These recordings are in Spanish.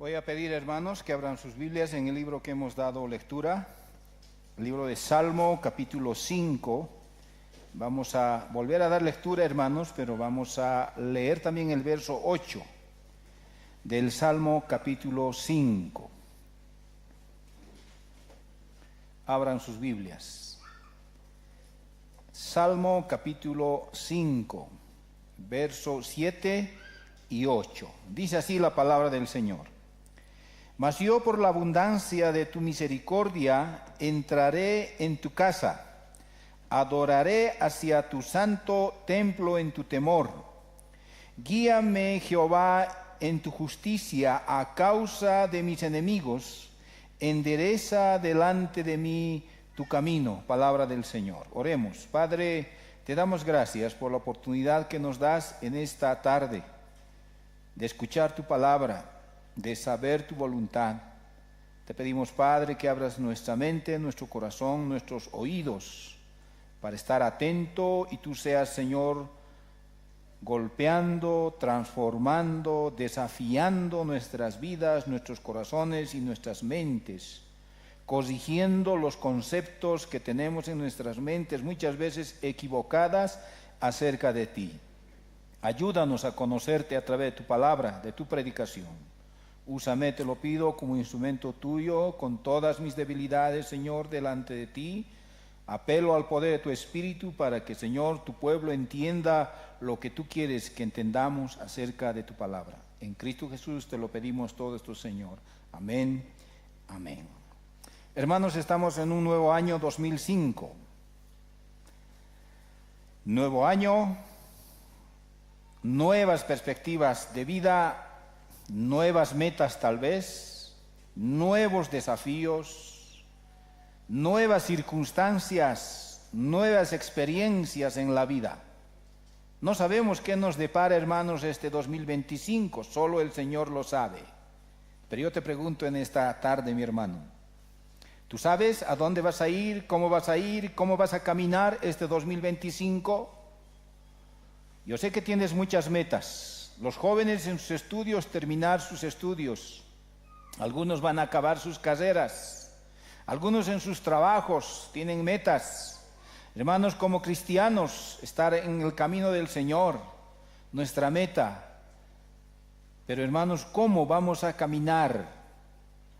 Voy a pedir, hermanos, que abran sus Biblias en el libro que hemos dado lectura, el libro de Salmo, capítulo 5. Vamos a volver a dar lectura, hermanos, pero vamos a leer también el verso 8 del Salmo, capítulo 5. Abran sus Biblias. Salmo, capítulo 5, versos 7 y 8. Dice así la palabra del Señor. Mas yo por la abundancia de tu misericordia entraré en tu casa, adoraré hacia tu santo templo en tu temor. Guíame, Jehová, en tu justicia a causa de mis enemigos, endereza delante de mí tu camino. Palabra del Señor. Oremos. Padre, te damos gracias por la oportunidad que nos das en esta tarde de escuchar tu palabra, de saber tu voluntad. Te pedimos, Padre, que abras nuestra mente, nuestro corazón, nuestros oídos, para estar atento y tú seas, Señor, golpeando, transformando, desafiando nuestras vidas, nuestros corazones y nuestras mentes, corrigiendo los conceptos que tenemos en nuestras mentes, muchas veces equivocadas, acerca de ti. Ayúdanos a conocerte a través de tu palabra, de tu predicación. Úsame, te lo pido, como instrumento tuyo, con todas mis debilidades, Señor, delante de ti. Apelo al poder de tu Espíritu para que, Señor, tu pueblo entienda lo que tú quieres que entendamos acerca de tu palabra. En Cristo Jesús te lo pedimos todo esto, Señor. Amén, amén. Hermanos, estamos en un nuevo año 2005. Nuevo año, nuevas perspectivas de vida, nuevas metas tal vez, nuevos desafíos, nuevas circunstancias, nuevas experiencias en la vida. No sabemos qué nos depara, hermanos, este 2025, solo el Señor lo sabe. Pero yo te pregunto en esta tarde, mi hermano, ¿tú sabes a dónde vas a ir, cómo vas a caminar este 2025? Yo sé que tienes muchas metas. Los jóvenes en sus estudios, terminar sus estudios. Algunos van a acabar sus carreras. Algunos en sus trabajos tienen metas. Hermanos, como cristianos, estar en el camino del Señor, nuestra meta. Pero hermanos, ¿cómo vamos a caminar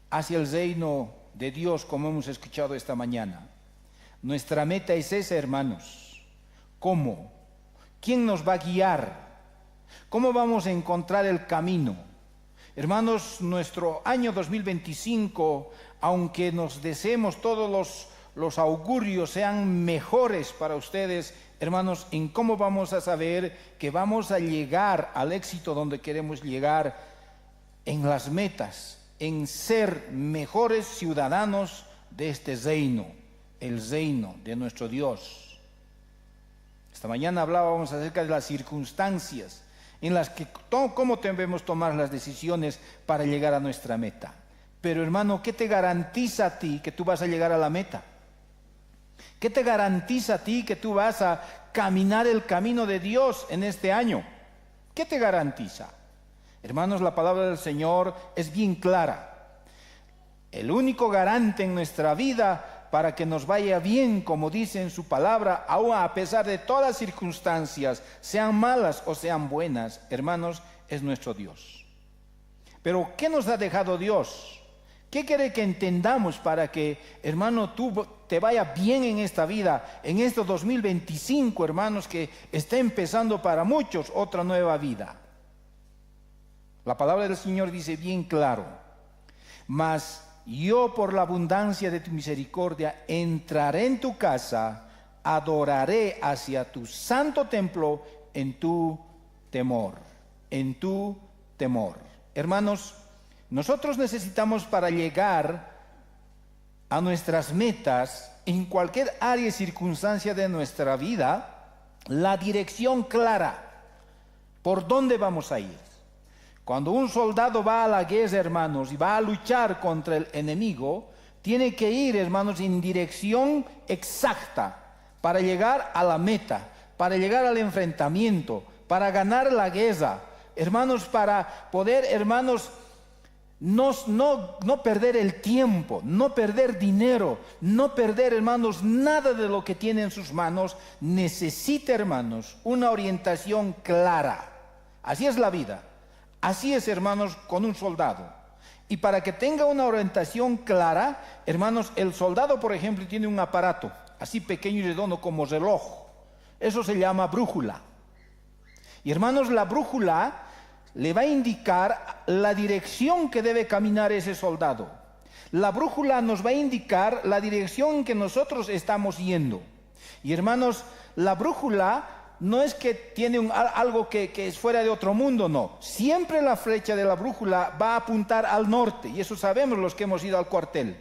hacia el reino de Dios, como hemos escuchado esta mañana? Nuestra meta es esa, hermanos. ¿Cómo? ¿Quién nos va a guiar? ¿Cómo vamos a encontrar el camino? Hermanos, nuestro año 2025, aunque nos deseemos todos los augurios sean mejores para ustedes, hermanos, ¿en cómo vamos a saber que vamos a llegar al éxito donde queremos llegar? En las metas, en ser mejores ciudadanos de este reino, el reino de nuestro Dios. Esta mañana hablábamos acerca de las circunstancias en las que cómo debemos tomar las decisiones para llegar a nuestra meta. Pero hermano, ¿qué te garantiza a ti que tú vas a llegar a la meta? ¿Qué te garantiza a ti que tú vas a caminar el camino de Dios en este año? ¿Qué te garantiza? Hermanos, la palabra del Señor es bien clara. El único garante en nuestra vida para que nos vaya bien, como dice en su palabra, aún a pesar de todas las circunstancias, sean malas o sean buenas, hermanos, es nuestro Dios. Pero, ¿qué nos ha dejado Dios? ¿Qué quiere que entendamos para que, hermano, tú te vaya bien en esta vida, en este 2025, hermanos, que está empezando para muchos otra nueva vida? La palabra del Señor dice bien claro: mas yo por la abundancia de tu misericordia entraré en tu casa, adoraré hacia tu santo templo en tu temor, en tu temor. Hermanos, nosotros necesitamos, para llegar a nuestras metas en cualquier área y circunstancia de nuestra vida, la dirección clara, por dónde vamos a ir. Cuando un soldado va a la guerra, hermanos, y va a luchar contra el enemigo, tiene que ir, hermanos, en dirección exacta para llegar a la meta, para llegar al enfrentamiento, para ganar la guerra. Hermanos, para poder, hermanos, No perder el tiempo, no perder dinero, no perder, hermanos, nada de lo que tiene en sus manos. Necesita, hermanos, una orientación clara. Así es la vida. Así es, hermanos, con un soldado. Y para que tenga una orientación clara, hermanos, el soldado, por ejemplo, tiene un aparato así pequeño y redondo como reloj. Eso se llama brújula. Y, hermanos, la brújula le va a indicar la dirección que debe caminar ese soldado. La brújula nos va a indicar la dirección en que nosotros estamos yendo. Y, hermanos, la brújula no es que tiene algo que es fuera de otro mundo, no. Siempre la flecha de la brújula va a apuntar al norte, y eso sabemos los que hemos ido al cuartel.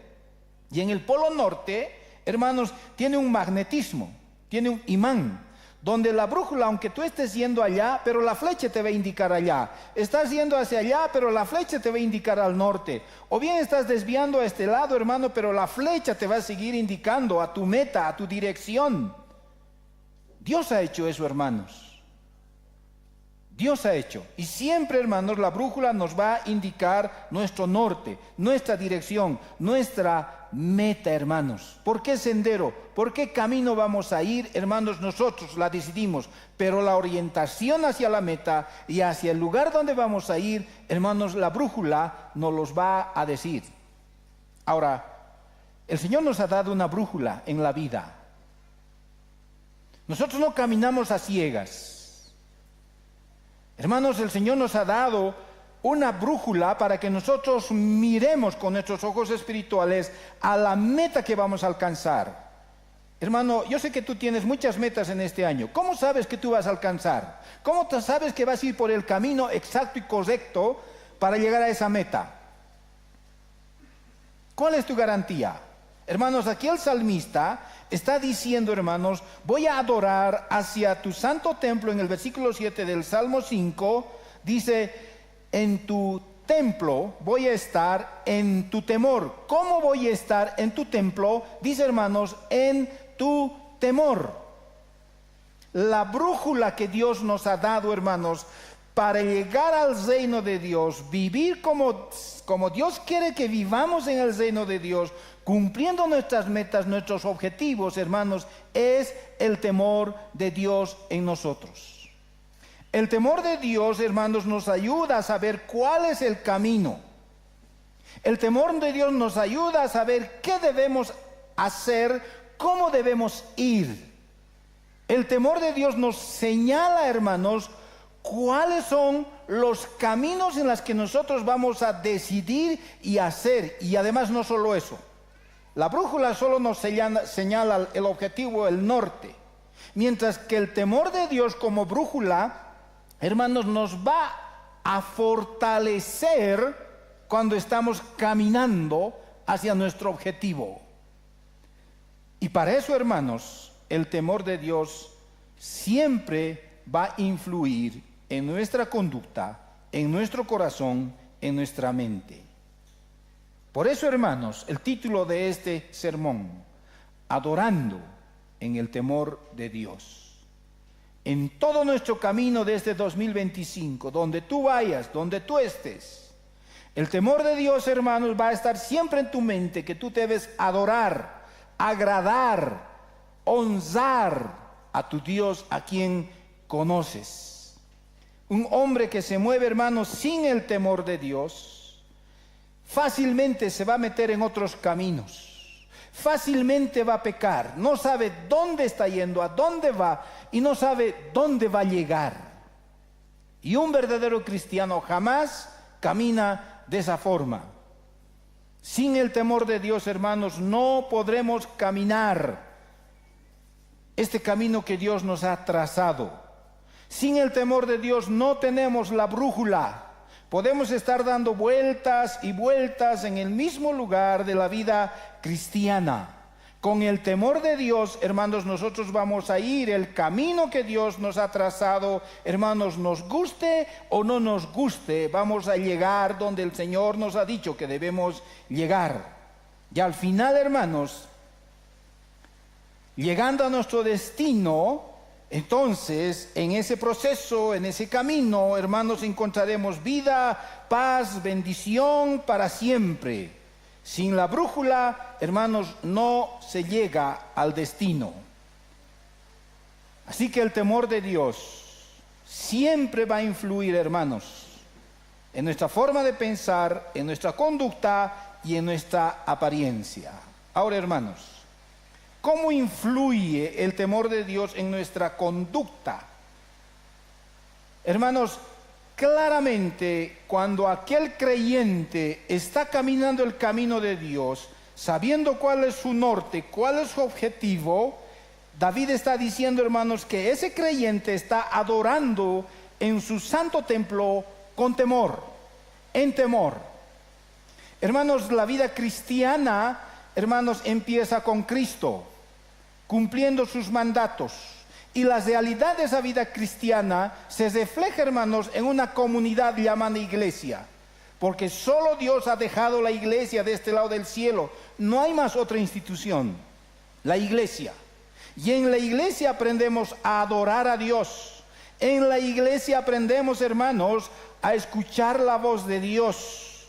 Y en el polo norte, hermanos, tiene un magnetismo, tiene un imán, donde la brújula, aunque tú estés yendo allá, pero la flecha te va a indicar allá. Estás yendo hacia allá, pero la flecha te va a indicar al norte. O bien estás desviando a este lado, hermano, pero la flecha te va a seguir indicando a tu meta, a tu dirección. Dios ha hecho eso, hermanos. Dios ha hecho. Y siempre, hermanos, la brújula nos va a indicar nuestro norte, nuestra dirección, nuestra meta, hermanos. ¿Por qué sendero? ¿Por qué camino vamos a ir, hermanos? Nosotros la decidimos. Pero la orientación hacia la meta y hacia el lugar donde vamos a ir, hermanos, la brújula nos los va a decir. Ahora, el Señor nos ha dado una brújula en la vida. Nosotros no caminamos a ciegas. Hermanos, el Señor nos ha dado una brújula para que nosotros miremos con nuestros ojos espirituales a la meta que vamos a alcanzar. Hermano, yo sé que tú tienes muchas metas en este año. ¿Cómo sabes que tú vas a alcanzar? ¿Cómo sabes que vas a ir por el camino exacto y correcto para llegar a esa meta? ¿Cuál es tu garantía? Hermanos, aquí el salmista está diciendo, hermanos, voy a adorar hacia tu santo templo. En el versículo 7 del Salmo 5, dice, en tu templo voy a estar en tu temor. ¿Cómo voy a estar en tu templo? Dice, hermanos, en tu temor. La brújula que Dios nos ha dado, hermanos, para llegar al reino de Dios, vivir como Dios quiere que vivamos en el reino de Dios, cumpliendo nuestras metas, nuestros objetivos, hermanos, es el temor de Dios en nosotros. El temor de Dios, hermanos, nos ayuda a saber cuál es el camino. El temor de Dios nos ayuda a saber qué debemos hacer, cómo debemos ir. El temor de Dios nos señala, hermanos, cuáles son los caminos en los que nosotros vamos a decidir y hacer. Y además no solo eso. La brújula solo nos señala el objetivo, el norte. Mientras que el temor de Dios como brújula, hermanos, nos va a fortalecer cuando estamos caminando hacia nuestro objetivo. Y para eso, hermanos, el temor de Dios siempre va a influir en nuestra conducta, en nuestro corazón, en nuestra mente. Por eso, hermanos, el título de este sermón, adorando en el temor de Dios. En todo nuestro camino de este 2025, donde tú vayas, donde tú estés, el temor de Dios, hermanos, va a estar siempre en tu mente, que tú debes adorar, agradar, honrar a tu Dios, a quien conoces. Un hombre que se mueve, hermanos, sin el temor de Dios, fácilmente se va a meter en otros caminos, fácilmente va a pecar, no sabe dónde está yendo, a dónde va, y no sabe dónde va a llegar. Y un verdadero cristiano jamás camina de esa forma. Sin el temor de Dios, hermanos, no podremos caminar este camino que Dios nos ha trazado. Sin el temor de Dios no tenemos la brújula. Podemos estar dando vueltas y vueltas en el mismo lugar de la vida cristiana. Con el temor de Dios, hermanos, nosotros vamos a ir el camino que Dios nos ha trazado. Hermanos, nos guste o no nos guste, vamos a llegar donde el Señor nos ha dicho que debemos llegar. Y al final, hermanos, llegando a nuestro destino, Entonces, en ese proceso, en ese camino, hermanos, encontraremos vida, paz, bendición para siempre. Sin la brújula, hermanos, no se llega al destino. Así que el temor de Dios siempre va a influir, hermanos, en nuestra forma de pensar, en nuestra conducta y en nuestra apariencia. Ahora, hermanos, ¿cómo influye el temor de Dios en nuestra conducta? Hermanos, claramente cuando aquel creyente está caminando el camino de Dios, sabiendo cuál es su norte, cuál es su objetivo, David está diciendo, hermanos, que ese creyente está adorando en su santo templo con temor, en temor. Hermanos, la vida cristiana, hermanos, empieza con Cristo, cumpliendo sus mandatos. Y la realidad de esa vida cristiana se refleja, hermanos, en una comunidad llamada iglesia. Porque solo Dios ha dejado la iglesia de este lado del cielo. No hay más otra institución, la iglesia. Y en la iglesia aprendemos a adorar a Dios. En la iglesia aprendemos, hermanos, a escuchar la voz de Dios.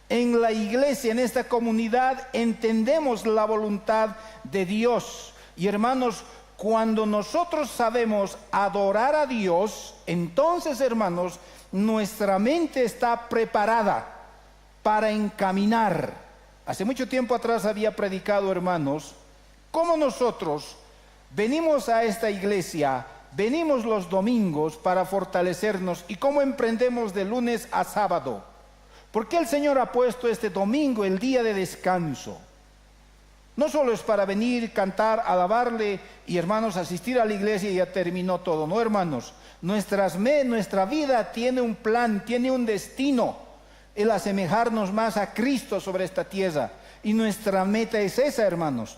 En la iglesia, en esta comunidad, entendemos la voluntad de Dios. Y hermanos, cuando nosotros sabemos adorar a Dios, entonces, hermanos, nuestra mente está preparada para encaminar. Hace mucho tiempo atrás había predicado, hermanos, cómo nosotros venimos a esta iglesia, venimos los domingos para fortalecernos y cómo emprendemos de lunes a sábado. ¿Por qué el Señor ha puesto este domingo, el día de descanso? No solo es para venir, cantar, alabarle y, hermanos, asistir a la iglesia y ya terminó todo. No, hermanos, nuestra vida tiene un plan, tiene un destino, el asemejarnos más a Cristo sobre esta tierra. Y nuestra meta es esa, hermanos.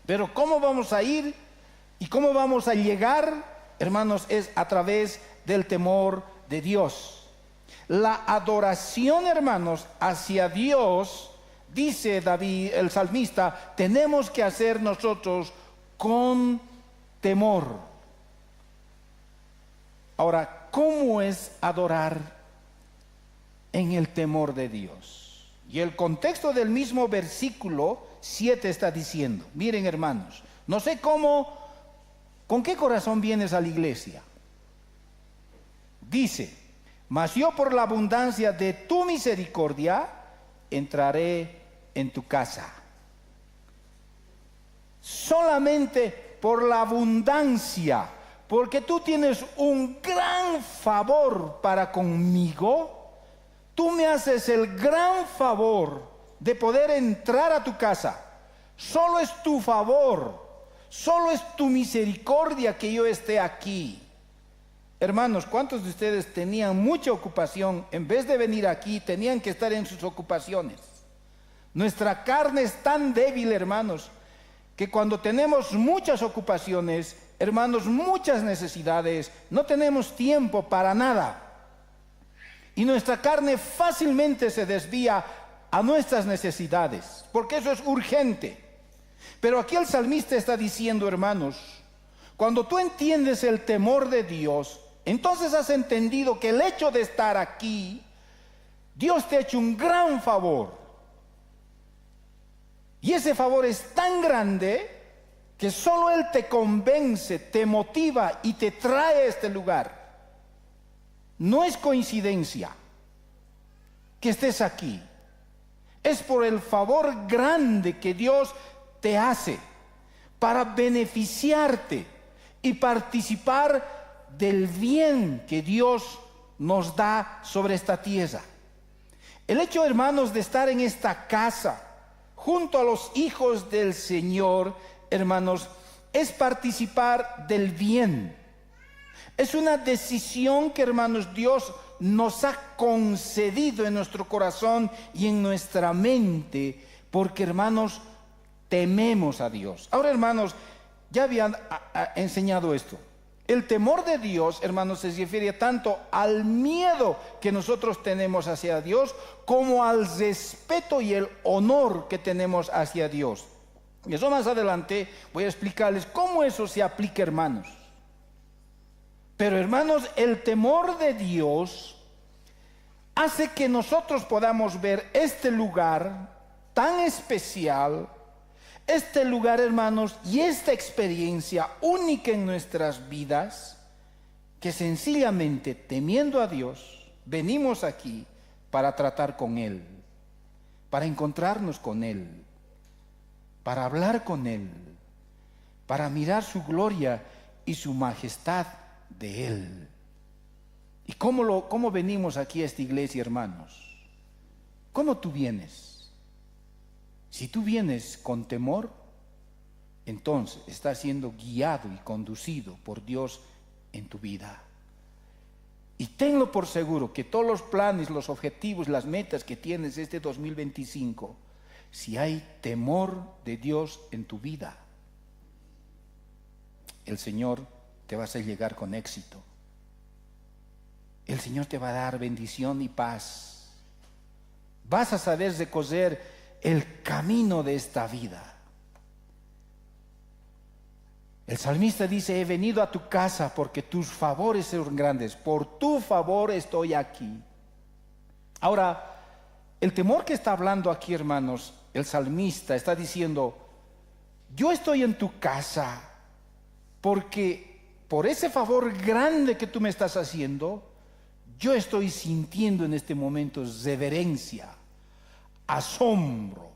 Pero ¿cómo vamos a ir y cómo vamos a llegar, hermanos? Es a través del temor de Dios. La adoración, hermanos, hacia Dios, dice David, el salmista, tenemos que hacer nosotros con temor. Ahora, ¿cómo es adorar en el temor de Dios? Y el contexto del mismo versículo 7 está diciendo, miren, hermanos, no sé con qué corazón vienes a la iglesia. Dice, mas yo por la abundancia de tu misericordia entraré en tu casa. Solamente por la abundancia, porque tú tienes un gran favor para conmigo, tú me haces el gran favor de poder entrar a tu casa. Solo es tu favor, solo es tu misericordia que yo esté aquí. Hermanos, ¿cuántos de ustedes tenían mucha ocupación? En vez de venir aquí, tenían que estar en sus ocupaciones. Nuestra carne es tan débil, hermanos, que cuando tenemos muchas ocupaciones, hermanos, muchas necesidades, no tenemos tiempo para nada. Y nuestra carne fácilmente se desvía a nuestras necesidades, porque eso es urgente. Pero aquí el salmista está diciendo, hermanos, cuando tú entiendes el temor de Dios, entonces has entendido que el hecho de estar aquí, Dios te ha hecho un gran favor. Y ese favor es tan grande que solo Él te convence, te motiva y te trae a este lugar. No es coincidencia que estés aquí. Es por el favor grande que Dios te hace para beneficiarte y participar del bien que Dios nos da sobre esta tierra. El hecho, hermanos, de estar en esta casa junto a los hijos del Señor, hermanos, es participar del bien. Es una decisión que, hermanos, Dios nos ha concedido en nuestro corazón y en nuestra mente, porque, hermanos, tememos a Dios. Ahora, hermanos, ya habían enseñado esto. El temor de Dios, hermanos, se refiere tanto al miedo que nosotros tenemos hacia Dios como al respeto y el honor que tenemos hacia Dios. Y eso más adelante voy a explicarles cómo eso se aplica, hermanos. Pero hermanos, el temor de Dios hace que nosotros podamos ver este lugar tan especial, este lugar, hermanos, y esta experiencia única en nuestras vidas, que sencillamente, temiendo a Dios, venimos aquí para tratar con Él, para encontrarnos con Él, para hablar con Él, para mirar su gloria y su majestad de Él. ¿Y cómo venimos aquí a esta iglesia, hermanos? ¿Cómo tú vienes? Si tú vienes con temor, entonces estás siendo guiado y conducido por Dios en tu vida. Y tenlo por seguro que todos los planes, los objetivos, las metas que tienes este 2025, si hay temor de Dios en tu vida, el Señor te va a hacer llegar con éxito. El Señor te va a dar bendición y paz. Vas a saber recorrer el camino de esta vida. El salmista dice: he venido a tu casa porque tus favores son grandes. Por tu favor estoy aquí. Ahora, el temor que está hablando aquí, hermanos, el salmista está diciendo: yo estoy en tu casa porque por ese favor grande que tú me estás haciendo, yo estoy sintiendo en este momento reverencia, asombro,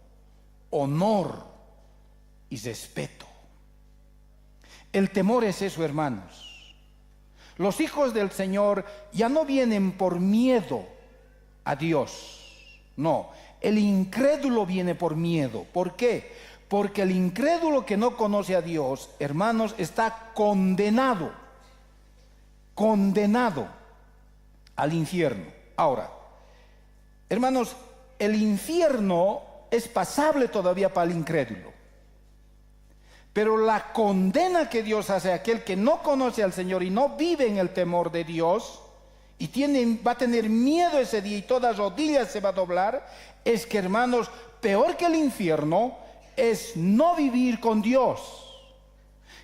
honor y respeto. El temor es eso, hermanos. Los hijos del Señor ya no vienen por miedo a Dios. No, el incrédulo viene por miedo. ¿Por qué? Porque el incrédulo que no conoce a Dios, hermanos, está condenado al infierno. Ahora, hermanos, el infierno es pasable todavía para el incrédulo. Pero la condena que Dios hace a aquel que no conoce al Señor y no vive en el temor de Dios y va a tener miedo ese día y toda rodilla se va a doblar, es que, hermanos, peor que el infierno es no vivir con Dios.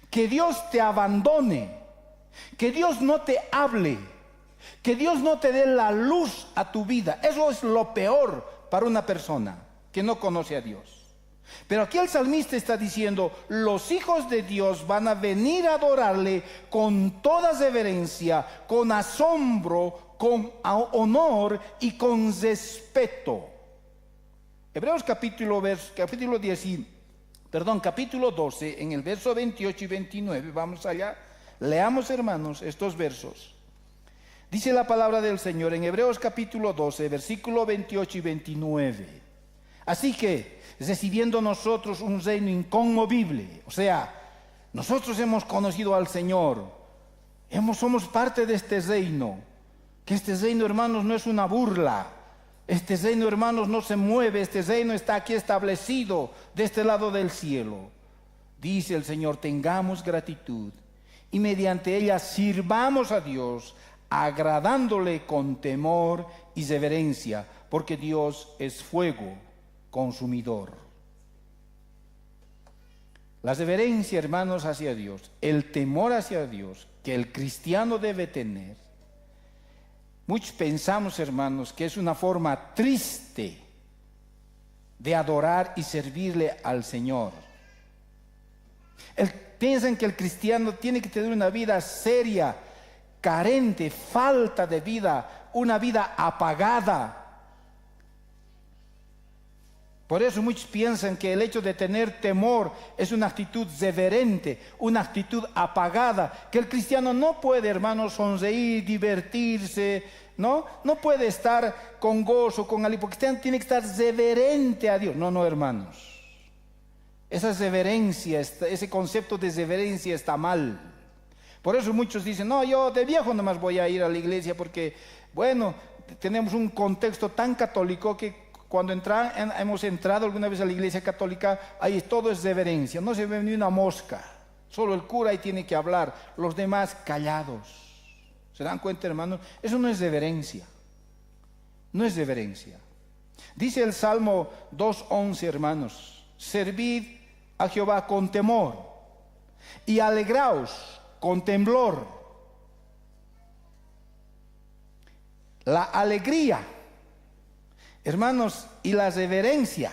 Que Dios te abandone, que Dios no te hable, que Dios no te dé la luz a tu vida. Eso es lo peor para una persona que no conoce a Dios. Pero aquí el salmista está diciendo: los hijos de Dios van a venir a adorarle con toda reverencia, con asombro, con honor y con respeto. Hebreos capítulo 12, en el verso 28 y 29, vamos allá, leamos, hermanos, estos versos. Dice la palabra del Señor en Hebreos capítulo 12, versículo 28 y 29. Así que, recibiendo nosotros un reino inconmovible, o sea, nosotros hemos conocido al Señor, somos parte de este reino, que este reino, hermanos, no es una burla, este reino, hermanos, no se mueve, este reino está aquí establecido de este lado del cielo. Dice el Señor: tengamos gratitud y mediante ella sirvamos a Dios, agradándole con temor y reverencia, porque Dios es fuego consumidor. La reverencia, hermanos, hacia Dios, el temor hacia Dios que el cristiano debe tener. Muchos pensamos, hermanos, que es una forma triste de adorar y servirle al Señor. Piensan que el cristiano tiene que tener una vida seria, carente, falta de vida, una vida apagada. Por eso muchos piensan que el hecho de tener temor es una actitud reverente, una actitud apagada, que el cristiano no puede, hermanos, sonreír, divertirse, no puede estar con gozo, con alegría, porque tiene que estar reverente a Dios. No, hermanos, esa reverencia, ese concepto de reverencia está mal. Por eso muchos dicen: no, yo de viejo nomás voy a ir a la iglesia porque, bueno, tenemos un contexto tan católico que cuando hemos entrado alguna vez a la iglesia católica, ahí todo es reverencia, no se ve ni una mosca, solo el cura ahí tiene que hablar, los demás callados. ¿Se dan cuenta, hermanos? Eso no es reverencia, no es reverencia. Dice el Salmo 2:11, hermanos: servid a Jehová con temor y alegraos con temblor. la alegría, hermanos, y la reverencia.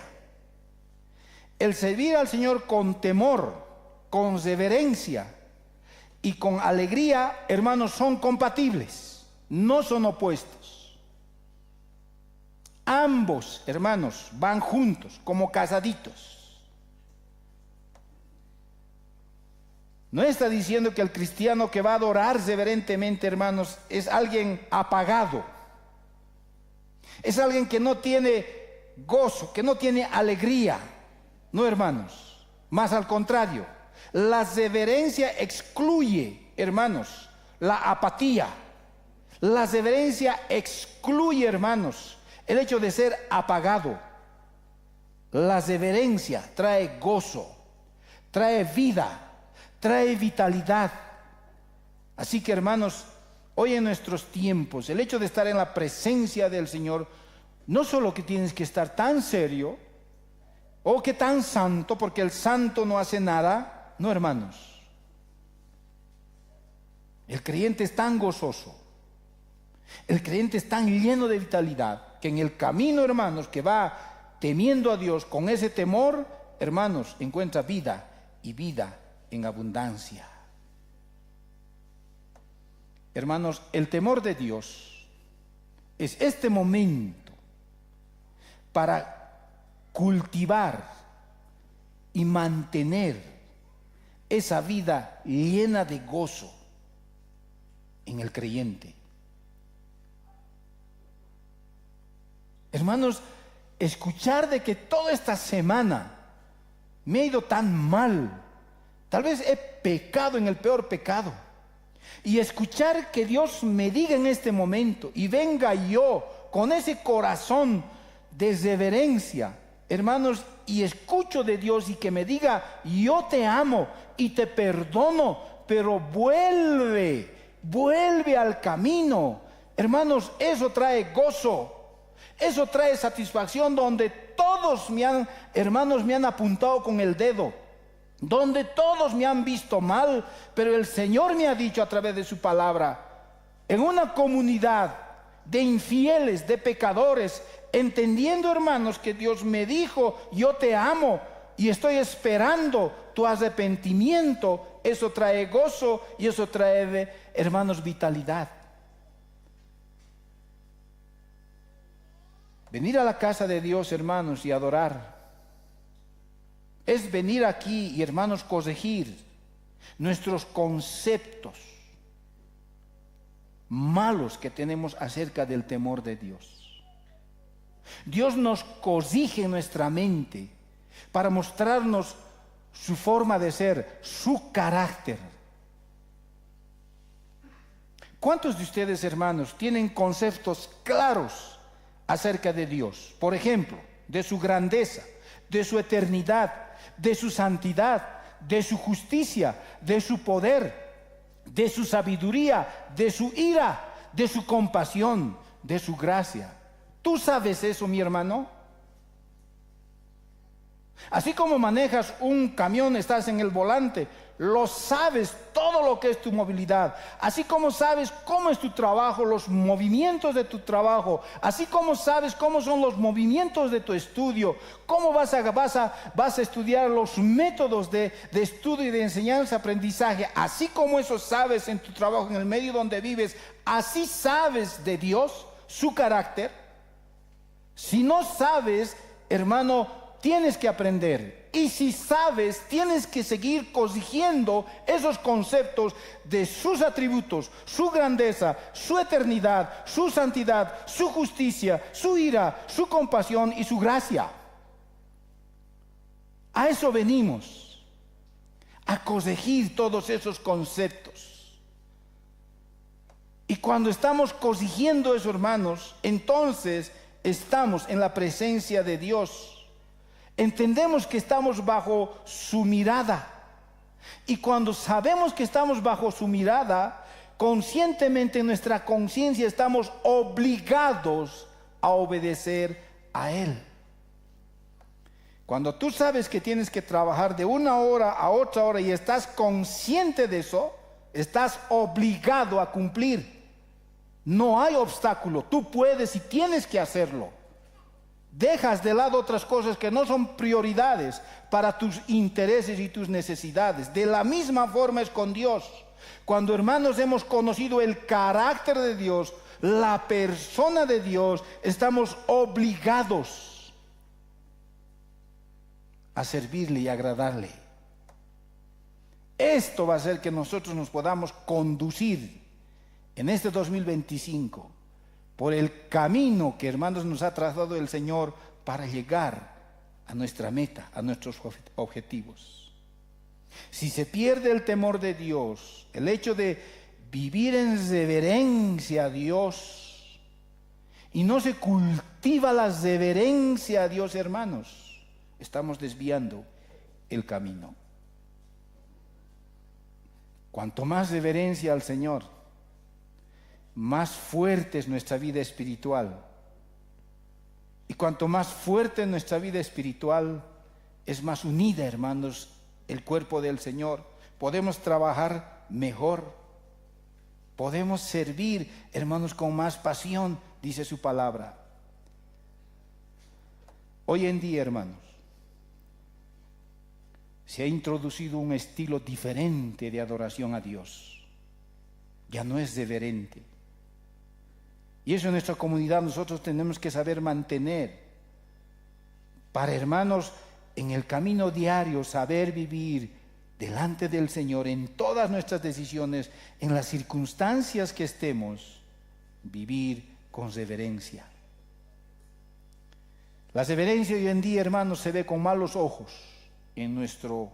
El servir al Señor con temor, con reverencia y con alegría, hermanos, son compatibles, no son opuestos. Ambos, hermanos, van juntos, como casaditos. No está diciendo que el cristiano que va a adorar reverentemente, hermanos, es alguien apagado. Es alguien que no tiene gozo, que no tiene alegría. No, hermanos, más al contrario. La reverencia excluye, hermanos, la apatía. La reverencia excluye, hermanos, el hecho de ser apagado. La reverencia trae gozo, trae vida, trae vitalidad. Así que, hermanos, hoy en nuestros tiempos, el hecho de estar en la presencia del Señor, no solo que tienes que estar tan serio o que tan santo, porque el santo no hace nada. No, hermanos, el creyente es tan gozoso, el creyente es tan lleno de vitalidad, que en el camino, hermanos, que va temiendo a Dios con ese temor, hermanos, encuentra vida y vida en abundancia. Hermanos, el temor de Dios es este momento para cultivar y mantener esa vida llena de gozo en el creyente. Hermanos, escuchar de que toda esta semana me ha ido tan mal, tal vez he pecado en el peor pecado, y escuchar que Dios me diga en este momento y venga yo con ese corazón de reverencia, hermanos, y escucho de Dios y que me diga: yo te amo y te perdono, pero vuelve al camino. Hermanos, eso trae gozo, eso trae satisfacción, donde todos me han apuntado con el dedo, donde todos me han visto mal, pero el Señor me ha dicho a través de su palabra, en una comunidad de infieles, de pecadores, entendiendo, hermanos, que Dios me dijo: yo te amo y estoy esperando tu arrepentimiento. Eso trae gozo y eso trae, hermanos, vitalidad. Venir a la casa de Dios, hermanos, y adorar es venir aquí y, hermanos, corregir nuestros conceptos malos que tenemos acerca del temor de Dios. Dios nos corrige nuestra mente para mostrarnos su forma de ser, su carácter. ¿Cuántos de ustedes, hermanos, tienen conceptos claros acerca de Dios? Por ejemplo, de su grandeza, de su eternidad, de su santidad, de su justicia, de su poder, de su sabiduría, de su ira, de su compasión, de su gracia. ¿Tú sabes eso, mi hermano? Así como manejas un camión, estás en el volante, lo sabes todo lo que es tu movilidad. Así como sabes cómo es tu trabajo, los movimientos de tu trabajo. Así como sabes cómo son los movimientos de tu estudio. Cómo vas a estudiar los métodos de estudio y de enseñanza, aprendizaje. Así como eso sabes en tu trabajo, en el medio donde vives. Así sabes de Dios, su carácter. Si no sabes, hermano, tienes que aprender. Y si sabes, tienes que seguir corrigiendo esos conceptos de sus atributos, su grandeza, su eternidad, su santidad, su justicia, su ira, su compasión y su gracia. A eso venimos, a corregir todos esos conceptos. Y cuando estamos corrigiendo eso, hermanos, entonces estamos en la presencia de Dios. Entendemos que estamos bajo su mirada. Y cuando sabemos que estamos bajo su mirada, conscientemente en nuestra conciencia estamos obligados a obedecer a Él. Cuando tú sabes que tienes que trabajar de una hora a otra hora y estás consciente de eso, estás obligado a cumplir. No hay obstáculo, tú puedes y tienes que hacerlo. Dejas de lado otras cosas que no son prioridades para tus intereses y tus necesidades. De la misma forma es con Dios. Cuando, hermanos, hemos conocido el carácter de Dios, la persona de Dios, estamos obligados a servirle y agradarle. Esto va a hacer que nosotros nos podamos conducir en este 2025 por el camino que, hermanos, nos ha trazado el Señor para llegar a nuestra meta, a nuestros objetivos. Si se pierde el temor de Dios, el hecho de vivir en reverencia a Dios, y no se cultiva la reverencia a Dios, hermanos, estamos desviando el camino. Cuanto más reverencia al Señor, más fuerte es nuestra vida espiritual. Y cuanto más fuerte es nuestra vida espiritual, es más unida, hermanos, el cuerpo del Señor. Podemos trabajar mejor. Podemos servir, hermanos, con más pasión, dice su palabra. Hoy en día, hermanos, se ha introducido un estilo diferente de adoración a Dios. Ya no es reverente. Y eso en nuestra comunidad nosotros tenemos que saber mantener. Para, hermanos, en el camino diario, saber vivir delante del Señor en todas nuestras decisiones, en las circunstancias que estemos, vivir con reverencia. La reverencia hoy en día, hermanos, se ve con malos ojos en nuestro,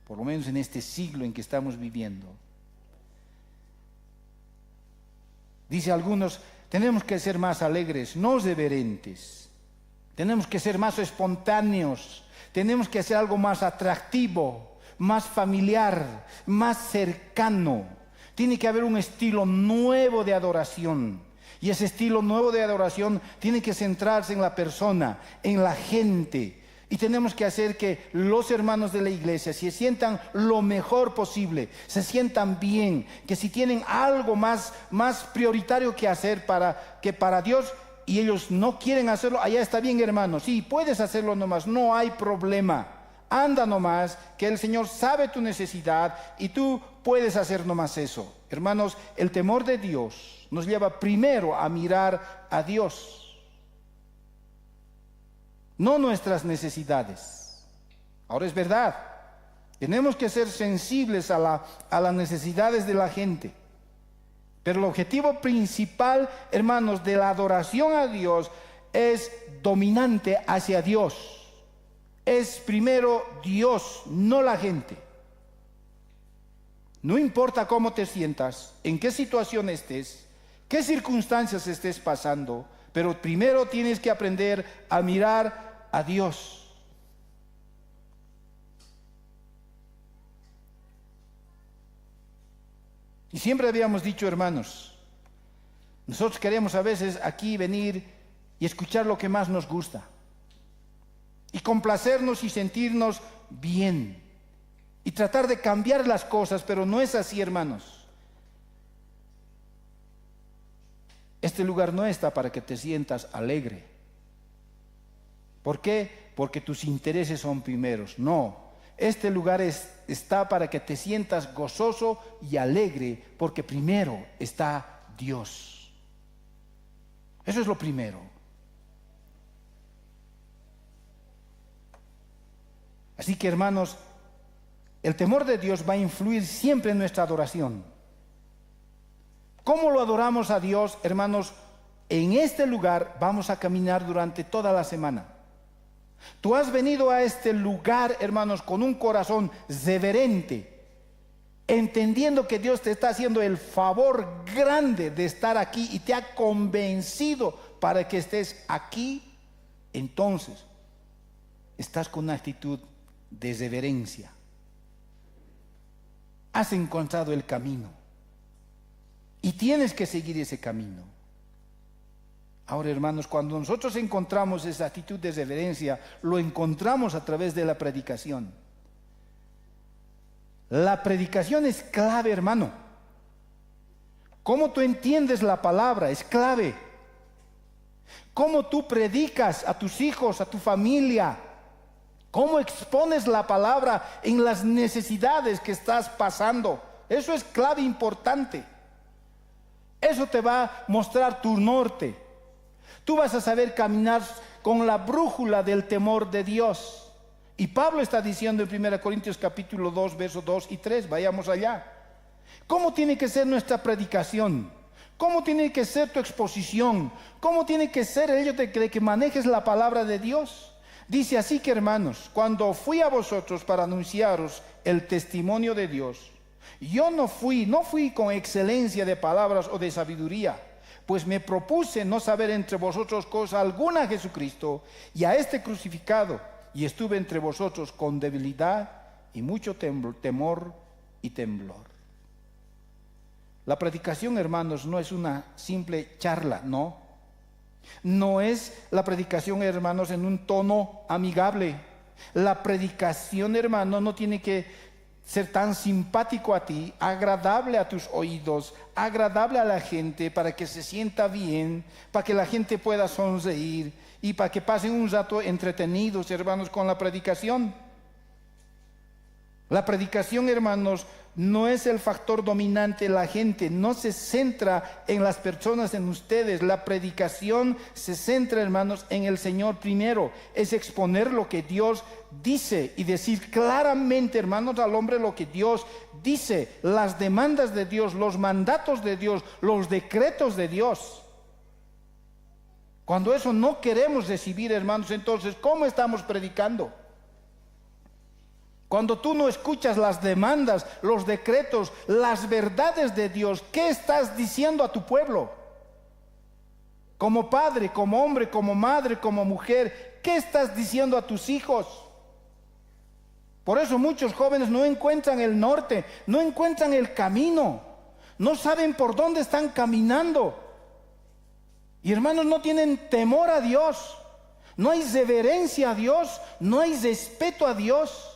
por lo menos en este siglo en que estamos viviendo. Dice algunos, tenemos que ser más alegres, no reverentes. Tenemos que ser más espontáneos. Tenemos que hacer algo más atractivo, más familiar, más cercano. Tiene que haber un estilo nuevo de adoración. Y ese estilo nuevo de adoración tiene que centrarse en la persona, en la gente. Y tenemos que hacer que los hermanos de la iglesia se sientan lo mejor posible, se sientan bien, que si tienen algo más prioritario que hacer para Dios y ellos no quieren hacerlo, allá está bien, hermano, sí, puedes hacerlo nomás, no hay problema. Anda nomás, que el Señor sabe tu necesidad y tú puedes hacer nomás eso. Hermanos, el temor de Dios nos lleva primero a mirar a Dios, no nuestras necesidades. Ahora es verdad, tenemos que ser sensibles a las necesidades de la gente. Pero el objetivo principal, hermanos, de la adoración a Dios es dominante hacia Dios. Es primero Dios, no la gente. No importa cómo te sientas, en qué situación estés, qué circunstancias estés pasando, pero primero tienes que aprender a mirar a Dios. Y siempre habíamos dicho, hermanos, nosotros queremos a veces aquí venir y escuchar lo que más nos gusta y complacernos y sentirnos bien y tratar de cambiar las cosas, pero no es así, hermanos. Este lugar no está para que te sientas alegre. ¿Por qué? Porque tus intereses son primeros. No, este lugar está para que te sientas gozoso y alegre, porque primero está Dios. Eso es lo primero. Así que, hermanos, el temor de Dios va a influir siempre en nuestra adoración. ¿Cómo lo adoramos a Dios, hermanos? En este lugar vamos a caminar durante toda la semana. Tú has venido a este lugar, hermanos, con un corazón reverente, entendiendo que Dios te está haciendo el favor grande de estar aquí y te ha convencido para que estés aquí. Entonces, estás con una actitud de reverencia. Has encontrado el camino y tienes que seguir ese camino. Ahora, hermanos, cuando nosotros encontramos esa actitud de reverencia, lo encontramos a través de la predicación. La predicación es clave, hermano. Cómo tú entiendes la palabra es clave. Cómo tú predicas a tus hijos, a tu familia. Cómo expones la palabra en las necesidades que estás pasando. Eso es clave importante. Eso te va a mostrar tu norte. Tú vas a saber caminar con la brújula del temor de Dios. Y Pablo está diciendo en 1 Corintios capítulo 2, versos 2 y 3. Vayamos allá. ¿Cómo tiene que ser nuestra predicación? ¿Cómo tiene que ser tu exposición? ¿Cómo tiene que ser el hecho de que manejes la palabra de Dios? Dice así que, hermanos, cuando fui a vosotros para anunciaros el testimonio de Dios, yo no fui con excelencia de palabras o de sabiduría, pues me propuse no saber entre vosotros cosa alguna a Jesucristo y a este crucificado, y estuve entre vosotros con debilidad y mucho temor y temblor. La predicación, hermanos, no es una simple charla, no. No es la predicación, hermanos, en un tono amigable. La predicación, hermanos, no tiene que ser tan simpático a ti, agradable a tus oídos, agradable a la gente para que se sienta bien, para que la gente pueda sonreír y para que pasen un rato entretenidos, hermanos, con la predicación. La predicación, hermanos, no es el factor dominante. La gente no se centra en las personas, en ustedes. La predicación se centra, hermanos, en el Señor primero. Es exponer lo que Dios dice y decir claramente, hermanos, al hombre lo que Dios dice, las demandas de Dios, los mandatos de Dios, los decretos de Dios. Cuando eso no queremos recibir, hermanos, entonces, ¿cómo estamos predicando? Cuando tú no escuchas las demandas, los decretos, las verdades de Dios, ¿qué estás diciendo a tu pueblo? Como padre, como hombre, como madre, como mujer, ¿qué estás diciendo a tus hijos? Por eso muchos jóvenes no encuentran el norte, no encuentran el camino, no saben por dónde están caminando. Y hermanos, no tienen temor a Dios, no hay reverencia a Dios, no hay respeto a Dios.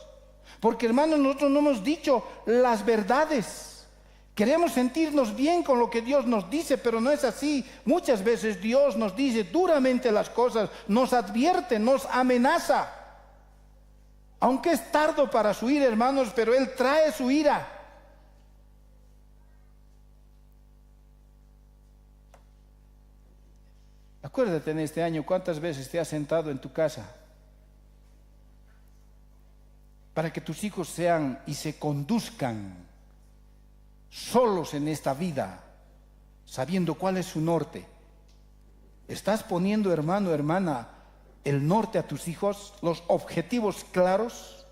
Porque, hermanos, nosotros no hemos dicho las verdades. Queremos sentirnos bien con lo que Dios nos dice, pero no es así. Muchas veces Dios nos dice duramente las cosas, nos advierte, nos amenaza. Aunque es tardo para su ira, hermanos, pero Él trae su ira. Acuérdate en este año cuántas veces te has sentado en tu casa para que tus hijos sean y se conduzcan solos en esta vida, sabiendo cuál es su norte. ¿Estás poniendo, hermano, hermana, el norte a tus hijos, los objetivos claros?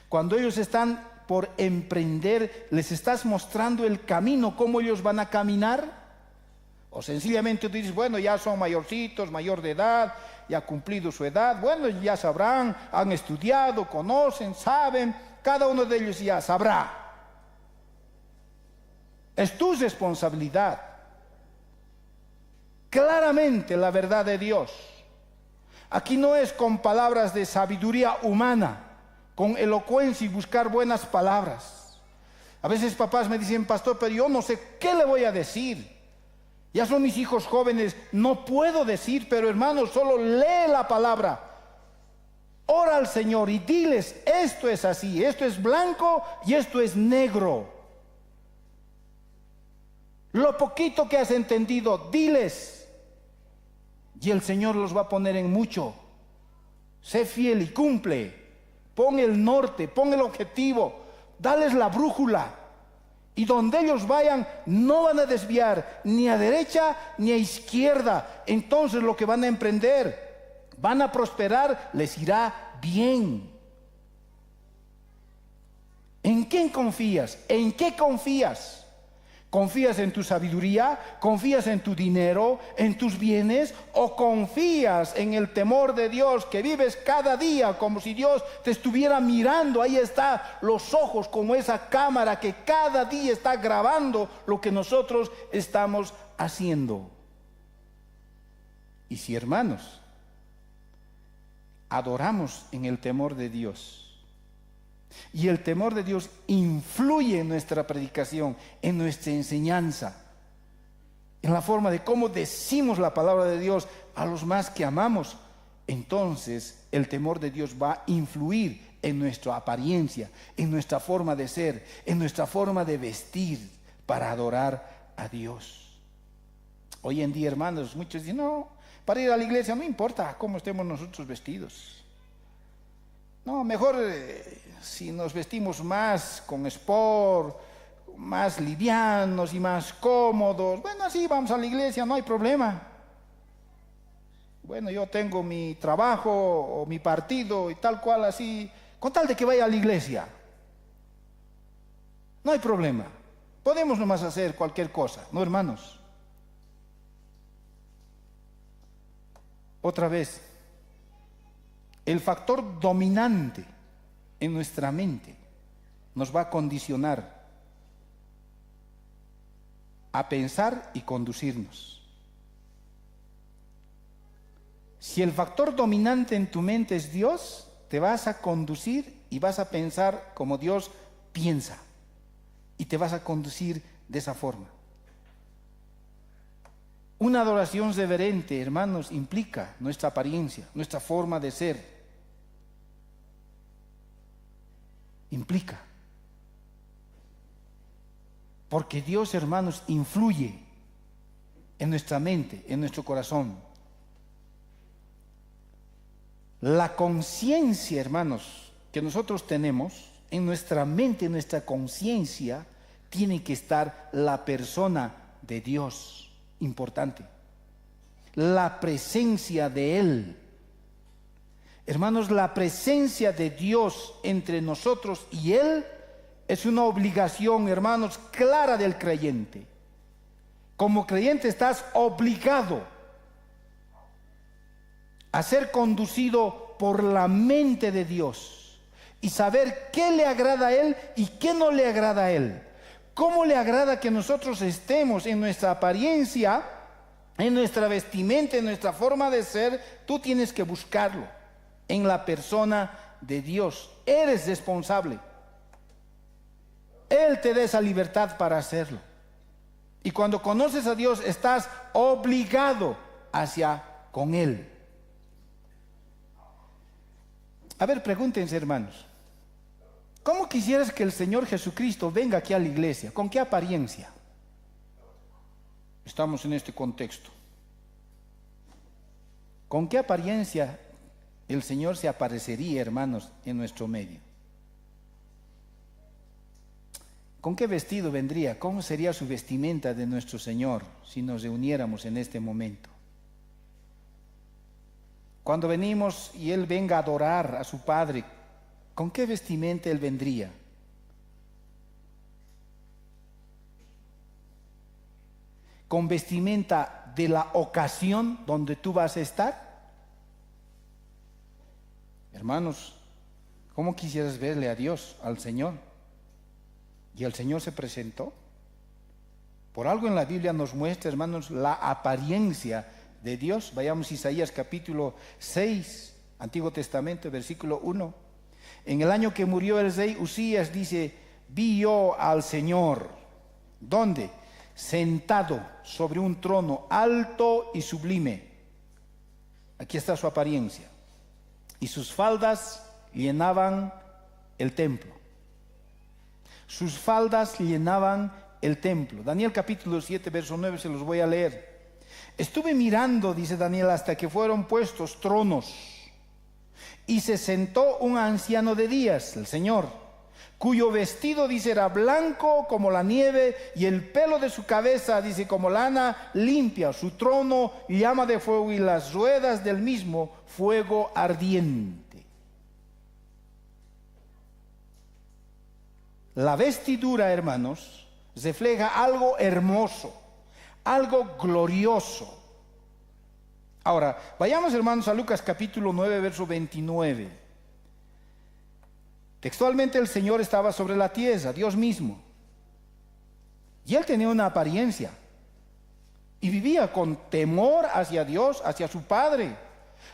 Cuando ellos están por emprender, ¿les estás mostrando el camino, cómo ellos van a caminar? O sencillamente tú dices, bueno, ya son mayorcitos, mayor de edad, ya ha cumplido su edad, bueno, ya sabrán, han estudiado, conocen, saben, cada uno de ellos ya sabrá. Es tu responsabilidad. Claramente la verdad de Dios. Aquí no es con palabras de sabiduría humana, con elocuencia y buscar buenas palabras. A veces papás me dicen, pastor, pero yo no sé qué le voy a decir. Ya son mis hijos jóvenes, no puedo decir, pero hermanos, solo lee la palabra. Ora al Señor y diles, esto es así, esto es blanco y esto es negro. Lo poquito que has entendido, diles. Y el Señor los va a poner en mucho. Sé fiel y cumple. Pon el norte, pon el objetivo, dales la brújula. Y donde ellos vayan, no van a desviar ni a derecha ni a izquierda. Entonces lo que van a emprender, van a prosperar, les irá bien. ¿En quién confías? ¿En qué confías? ¿Confías en tu sabiduría? ¿Confías en tu dinero? ¿En tus bienes? ¿O confías en el temor de Dios, que vives cada día como si Dios te estuviera mirando? Ahí está los ojos, como esa cámara que cada día está grabando lo que nosotros estamos haciendo. Y si, hermanos, adoramos en el temor de Dios, y el temor de Dios influye en nuestra predicación, en nuestra enseñanza, en la forma de cómo decimos la palabra de Dios a los más que amamos, entonces el temor de Dios va a influir en nuestra apariencia, en nuestra forma de ser, en nuestra forma de vestir para adorar a Dios. Hoy en día, hermanos, muchos dicen, no, para ir a la iglesia no importa cómo estemos nosotros vestidos. No, mejor si nos vestimos más con sport, más livianos y más cómodos, bueno, así vamos a la iglesia, no hay problema. Bueno, yo tengo mi trabajo o mi partido y tal cual así, con tal de que vaya a la iglesia, no hay problema. Podemos nomás hacer cualquier cosa, ¿no, hermanos? Otra vez, el factor dominante en nuestra mente nos va a condicionar a pensar y conducirnos. Si el factor dominante en tu mente es Dios, te vas a conducir y vas a pensar como Dios piensa. Y te vas a conducir de esa forma. Una adoración reverente, hermanos, implica nuestra apariencia, nuestra forma de ser. Implica. Porque Dios, hermanos, influye en nuestra mente, en nuestro corazón. La conciencia, hermanos, que nosotros tenemos, en nuestra mente, en nuestra conciencia, tiene que estar la persona de Dios. Importante. La presencia de Él. Hermanos, la presencia de Dios entre nosotros y Él es una obligación, hermanos, clara del creyente. Como creyente estás obligado a ser conducido por la mente de Dios y saber qué le agrada a Él y qué no le agrada a Él. ¿Cómo le agrada que nosotros estemos en nuestra apariencia, en nuestra vestimenta, en nuestra forma de ser? Tú tienes que buscarlo en la persona de Dios. Eres responsable. Él te da esa libertad para hacerlo. Y cuando conoces a Dios, estás obligado hacia con Él. A ver, pregúntense, hermanos. ¿Cómo quisieras que el Señor Jesucristo venga aquí a la iglesia? ¿Con qué apariencia? Estamos en este contexto. ¿Con qué apariencia el Señor se aparecería, hermanos, en nuestro medio? ¿Con qué vestido vendría? ¿Cómo sería su vestimenta de nuestro Señor si nos reuniéramos en este momento? Cuando venimos y Él venga a adorar a su Padre, ¿con qué vestimenta Él vendría? ¿Con vestimenta de la ocasión donde tú vas a estar? Hermanos, ¿cómo quisieras verle a Dios, al Señor? Y el Señor se presentó. Por algo en la Biblia nos muestra, hermanos, la apariencia de Dios. Vayamos a Isaías capítulo 6, Antiguo Testamento, versículo 1. En el año que murió el rey Usías, dice, vi yo al Señor. ¿Dónde? Sentado sobre un trono alto y sublime. Aquí está su apariencia. Y sus faldas llenaban el templo. Sus faldas llenaban el templo. Daniel capítulo 7, verso 9, se los voy a leer. Estuve mirando, dice Daniel, hasta que fueron puestos tronos. Y se sentó un anciano de días, el Señor, cuyo vestido, dice, era blanco como la nieve, y el pelo de su cabeza, dice, como lana limpia. Su trono llama de fuego, y las ruedas del mismo fuego ardiente. La vestidura, hermanos, refleja algo hermoso, algo glorioso. Ahora, vayamos, hermanos, a Lucas capítulo 9, verso 29. Textualmente el Señor estaba sobre la tierra, Dios mismo. Y Él tenía una apariencia. Y vivía con temor hacia Dios, hacia su Padre.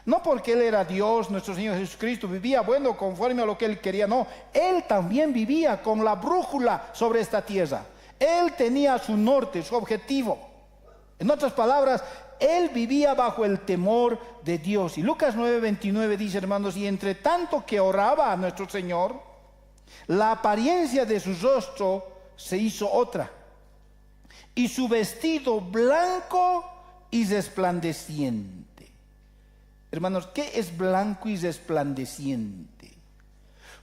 No porque Él era Dios, nuestro Señor Jesucristo, vivía, bueno, conforme a lo que Él quería. No, Él también vivía con la brújula sobre esta tierra. Él tenía su norte, su objetivo. En otras palabras, él vivía bajo el temor de Dios. Y Lucas 9:29 dice, hermanos, y entre tanto que oraba a nuestro Señor, la apariencia de su rostro se hizo otra, y su vestido blanco y resplandeciente. Hermanos, ¿qué es blanco y resplandeciente?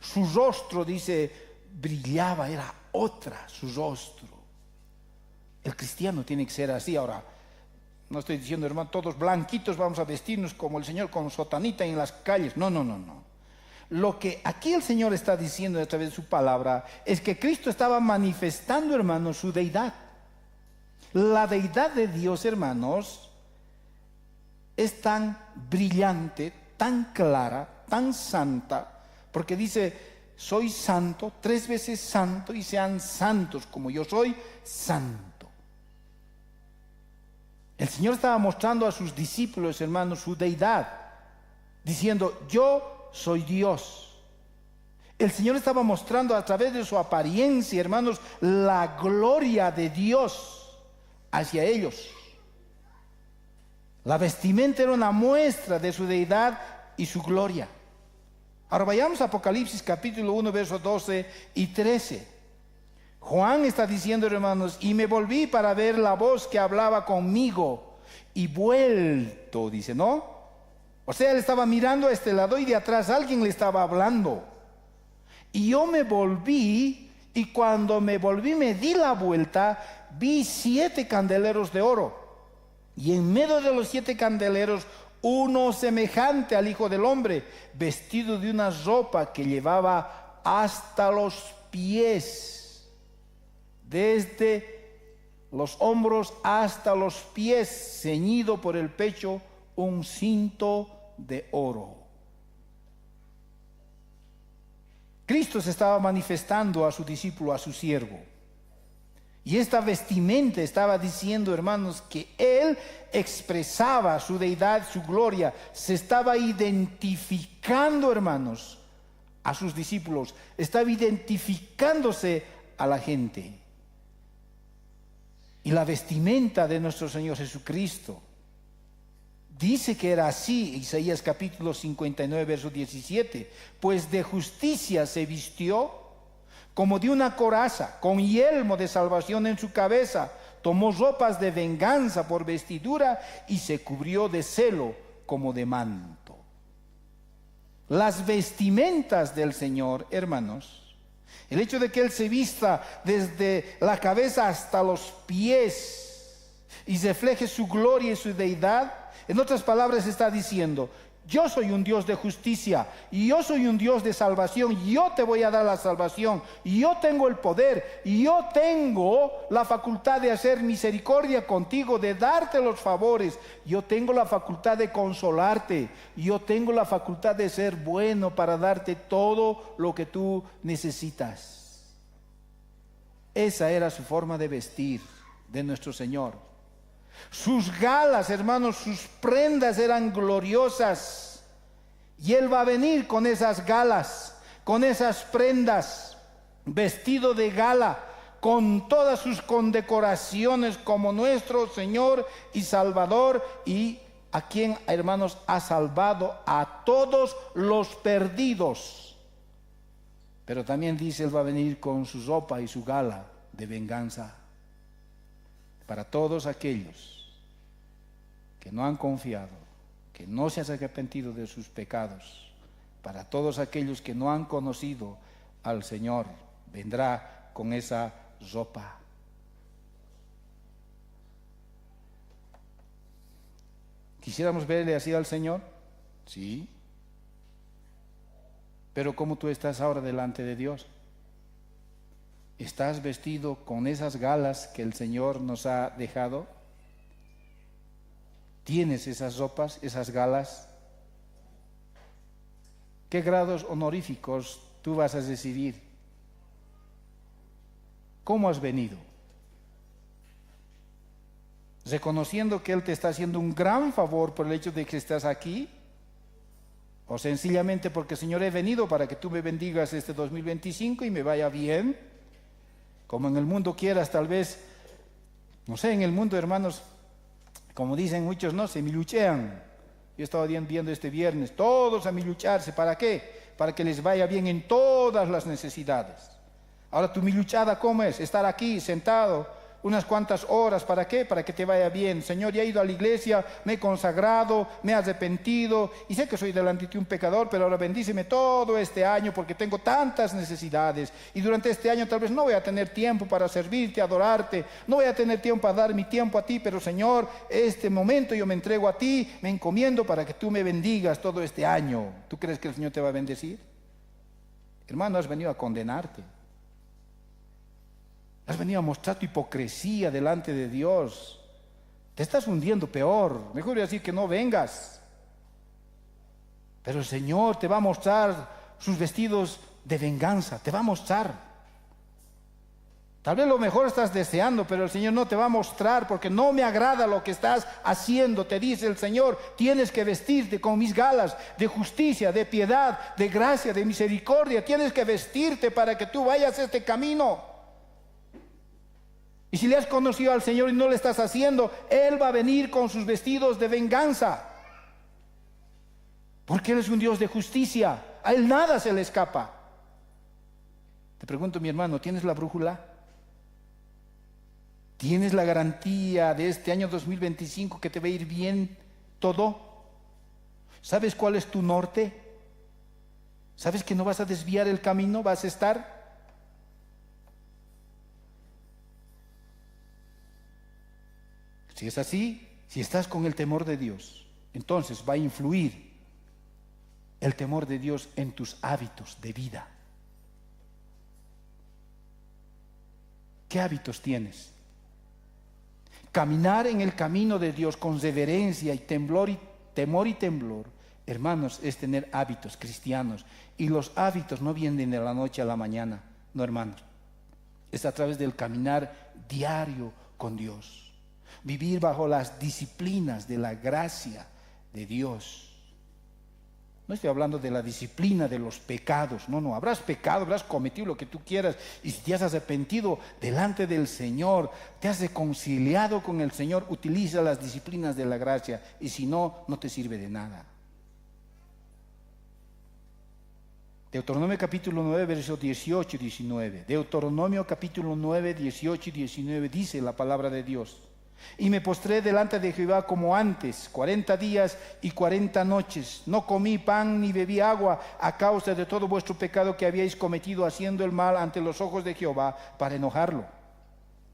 Su rostro, dice, brillaba, era otra su rostro. El cristiano tiene que ser así. Ahora, no estoy diciendo, hermano, todos blanquitos vamos a vestirnos como el Señor con sotanita en las calles. No. Lo que aquí el Señor está diciendo a través de su palabra es que Cristo estaba manifestando, hermanos, su deidad. La deidad de Dios, hermanos, es tan brillante, tan clara, tan santa, porque dice, soy santo, 3 veces santo, y sean santos como yo soy santo. El Señor estaba mostrando a sus discípulos, hermanos, su deidad, diciendo, yo soy Dios. El Señor estaba mostrando a través de su apariencia, hermanos, la gloria de Dios hacia ellos. La vestimenta era una muestra de su deidad y su gloria. Ahora vayamos a Apocalipsis capítulo 1, versos 12 y 13. Juan está diciendo, hermanos, y me volví para ver la voz que hablaba conmigo, y vuelto, dice, ¿no? O sea, él estaba mirando a este lado y de atrás alguien le estaba hablando. Y yo me volví, y cuando me volví me di la vuelta, vi 7 candeleros de oro. Y en medio de los 7 candeleros, uno semejante al Hijo del Hombre, vestido de una ropa que llevaba hasta los pies, desde los hombros hasta los pies, ceñido por el pecho un cinto de oro. Cristo se estaba manifestando a su discípulo, a su siervo. Y esta vestimenta estaba diciendo, hermanos, que él expresaba su deidad, su gloria. Se estaba identificando, hermanos, a sus discípulos. Estaba identificándose a la gente. Y la vestimenta de nuestro Señor Jesucristo dice que era así, Isaías capítulo 59, verso 17. Pues de justicia se vistió como de una coraza, con yelmo de salvación en su cabeza. Tomó ropas de venganza por vestidura y se cubrió de celo como de manto. Las vestimentas del Señor, hermanos, el hecho de que Él se vista desde la cabeza hasta los pies y refleje su gloria y su deidad, en otras palabras está diciendo, yo soy un Dios de justicia, y yo soy un Dios de salvación, yo te voy a dar la salvación, y yo tengo el poder, y yo tengo la facultad de hacer misericordia contigo, de darte los favores, yo tengo la facultad de consolarte, yo tengo la facultad de ser bueno para darte todo lo que tú necesitas. Esa era su forma de vestir de nuestro Señor. Sus galas, hermanos, sus prendas eran gloriosas. Y Él va a venir con esas galas, con esas prendas, vestido de gala, con todas sus condecoraciones como nuestro Señor y Salvador, y a quien, hermanos, ha salvado a todos los perdidos. Pero también dice, Él va a venir con su ropa y su gala de venganza para todos aquellos que no han confiado, que no se han arrepentido de sus pecados, para todos aquellos que no han conocido al Señor, vendrá con esa ropa. ¿Quisiéramos verle así al Señor? Sí. Pero ¿cómo tú estás ahora delante de Dios? ¿Estás vestido con esas galas que el Señor nos ha dejado? ¿Tienes esas ropas, esas galas? ¿Qué grados honoríficos tú vas a recibir? ¿Cómo has venido? ¿Reconociendo que Él te está haciendo un gran favor por el hecho de que estás aquí? ¿O sencillamente porque, Señor, he venido para que tú me bendigas este 2025 y me vaya bien? Como en el mundo quieras, tal vez, no sé, en el mundo, hermanos, Como dicen muchos, no, se miluchean. Yo estaba viendo este viernes, todos a milucharse. ¿Para qué? Para que les vaya bien en todas las necesidades. Ahora tu miluchada, ¿cómo es? Estar aquí sentado unas cuantas horas. ¿Para qué? Para que te vaya bien. Señor, ya he ido a la iglesia, me he consagrado, me he arrepentido y sé que soy delante de ti un pecador, pero ahora bendíceme todo este año porque tengo tantas necesidades y durante este año tal vez no voy a tener tiempo para servirte, adorarte, no voy a tener tiempo para dar mi tiempo a ti, pero Señor, este momento yo me entrego a ti, me encomiendo para que tú me bendigas todo este año. ¿Tú crees que el Señor te va a bendecir? Hermano, has venido a condenarte. Has venido a mostrar tu hipocresía delante de Dios. Te estás hundiendo peor. Mejor decir que no vengas. Pero el Señor te va a mostrar sus vestidos de venganza. Te va a mostrar. Tal vez lo mejor estás deseando, pero el Señor no te va a mostrar porque no me agrada lo que estás haciendo. Te dice el Señor, tienes que vestirte con mis galas de justicia, de piedad, de gracia, de misericordia. Tienes que vestirte para que tú vayas este camino. Y si le has conocido al Señor y no le estás haciendo, Él va a venir con sus vestidos de venganza. Porque Él es un Dios de justicia. A Él nada se le escapa. Te pregunto, mi hermano, ¿tienes la brújula? ¿Tienes la garantía de este año 2025 que te va a ir bien todo? ¿Sabes cuál es tu norte? ¿Sabes que no vas a desviar el camino? ¿Vas a estar? Si es así, si estás con el temor de Dios, entonces va a influir el temor de Dios en tus hábitos de vida. ¿Qué hábitos tienes? Caminar en el camino de Dios con reverencia y temor y temblor, hermanos, es tener hábitos cristianos. Y los hábitos no vienen de la noche a la mañana, no, hermanos. Es a través del caminar diario con Dios. Vivir bajo las disciplinas de la gracia de Dios. No estoy hablando de la disciplina de los pecados. No, habrás pecado, habrás cometido lo que tú quieras. Y si te has arrepentido delante del Señor, te has reconciliado con el Señor, utiliza las disciplinas de la gracia. Y si no, no te sirve de nada. Deuteronomio capítulo 9, versos 18 y 19. Deuteronomio capítulo 9, 18 y 19 dice la palabra de Dios. Y me postré delante de Jehová como antes, 40 días y 40 noches. No comí pan ni bebí agua a causa de todo vuestro pecado que habíais cometido haciendo el mal ante los ojos de Jehová para enojarlo.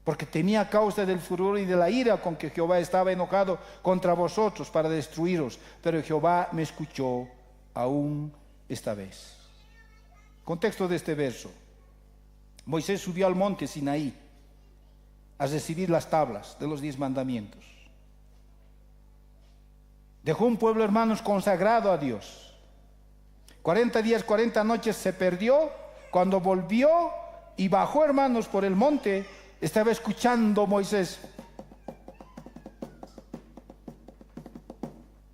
Porque temía causa del furor y de la ira con que Jehová estaba enojado contra vosotros para destruiros. Pero Jehová me escuchó aún esta vez. Contexto de este verso. Moisés subió al monte Sinaí a recibir las tablas de los 10 mandamientos. Dejó un pueblo, hermanos, consagrado a Dios. 40 días, 40 noches se perdió. Cuando volvió y bajó, hermanos, por el monte, estaba escuchando Moisés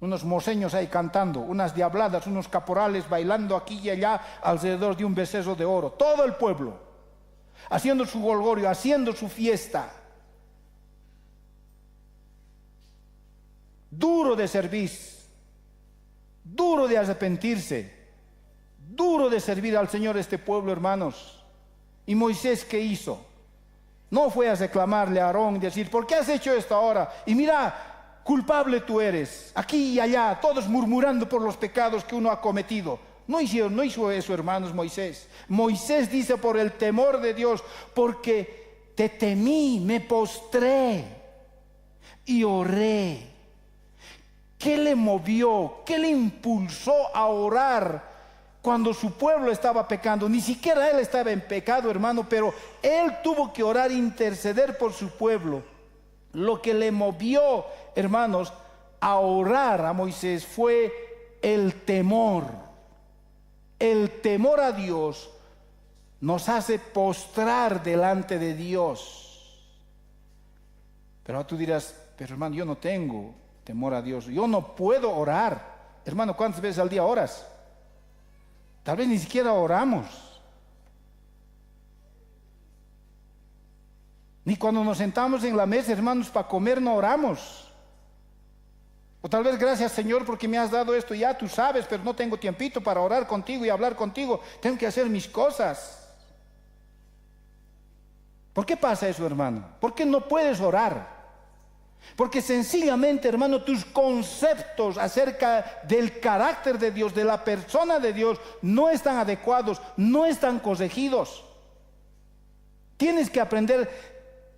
unos moseños ahí cantando, unas diabladas, unos caporales bailando aquí y allá alrededor de un becerro de oro. Todo el pueblo haciendo su jolgorio, haciendo su fiesta. Duro de servir, duro de arrepentirse, duro de servir al Señor este pueblo, hermanos. ¿Y Moisés qué hizo? No fue a reclamarle a Aarón y decir, ¿por qué has hecho esto ahora? Y mira, culpable tú eres, aquí y allá, todos murmurando por los pecados que uno ha cometido. No hizo eso, hermanos, Moisés. Moisés dice, por el temor de Dios, porque te temí, me postré y oré. ¿Qué le movió? ¿Qué le impulsó a orar cuando su pueblo estaba pecando? Ni siquiera él estaba en pecado, hermano, pero él tuvo que orar, interceder por su pueblo. Lo que le movió, hermanos, a orar a Moisés fue el temor. El temor a Dios nos hace postrar delante de Dios. Pero tú dirás, pero hermano, yo no tengo temor a Dios, yo no puedo orar. Hermano, ¿cuántas veces al día oras? Tal vez ni siquiera oramos. Ni cuando nos sentamos en la mesa, hermanos, para comer no oramos. O tal vez gracias Señor porque me has dado esto, ya tú sabes, pero no tengo tiempito para orar contigo y hablar contigo. Tengo que hacer mis cosas. ¿Por qué pasa eso, hermano? ¿Por qué no puedes orar? Porque sencillamente, hermano, tus conceptos acerca del carácter de Dios, de la persona de Dios, no están adecuados, no están corregidos. Tienes que aprender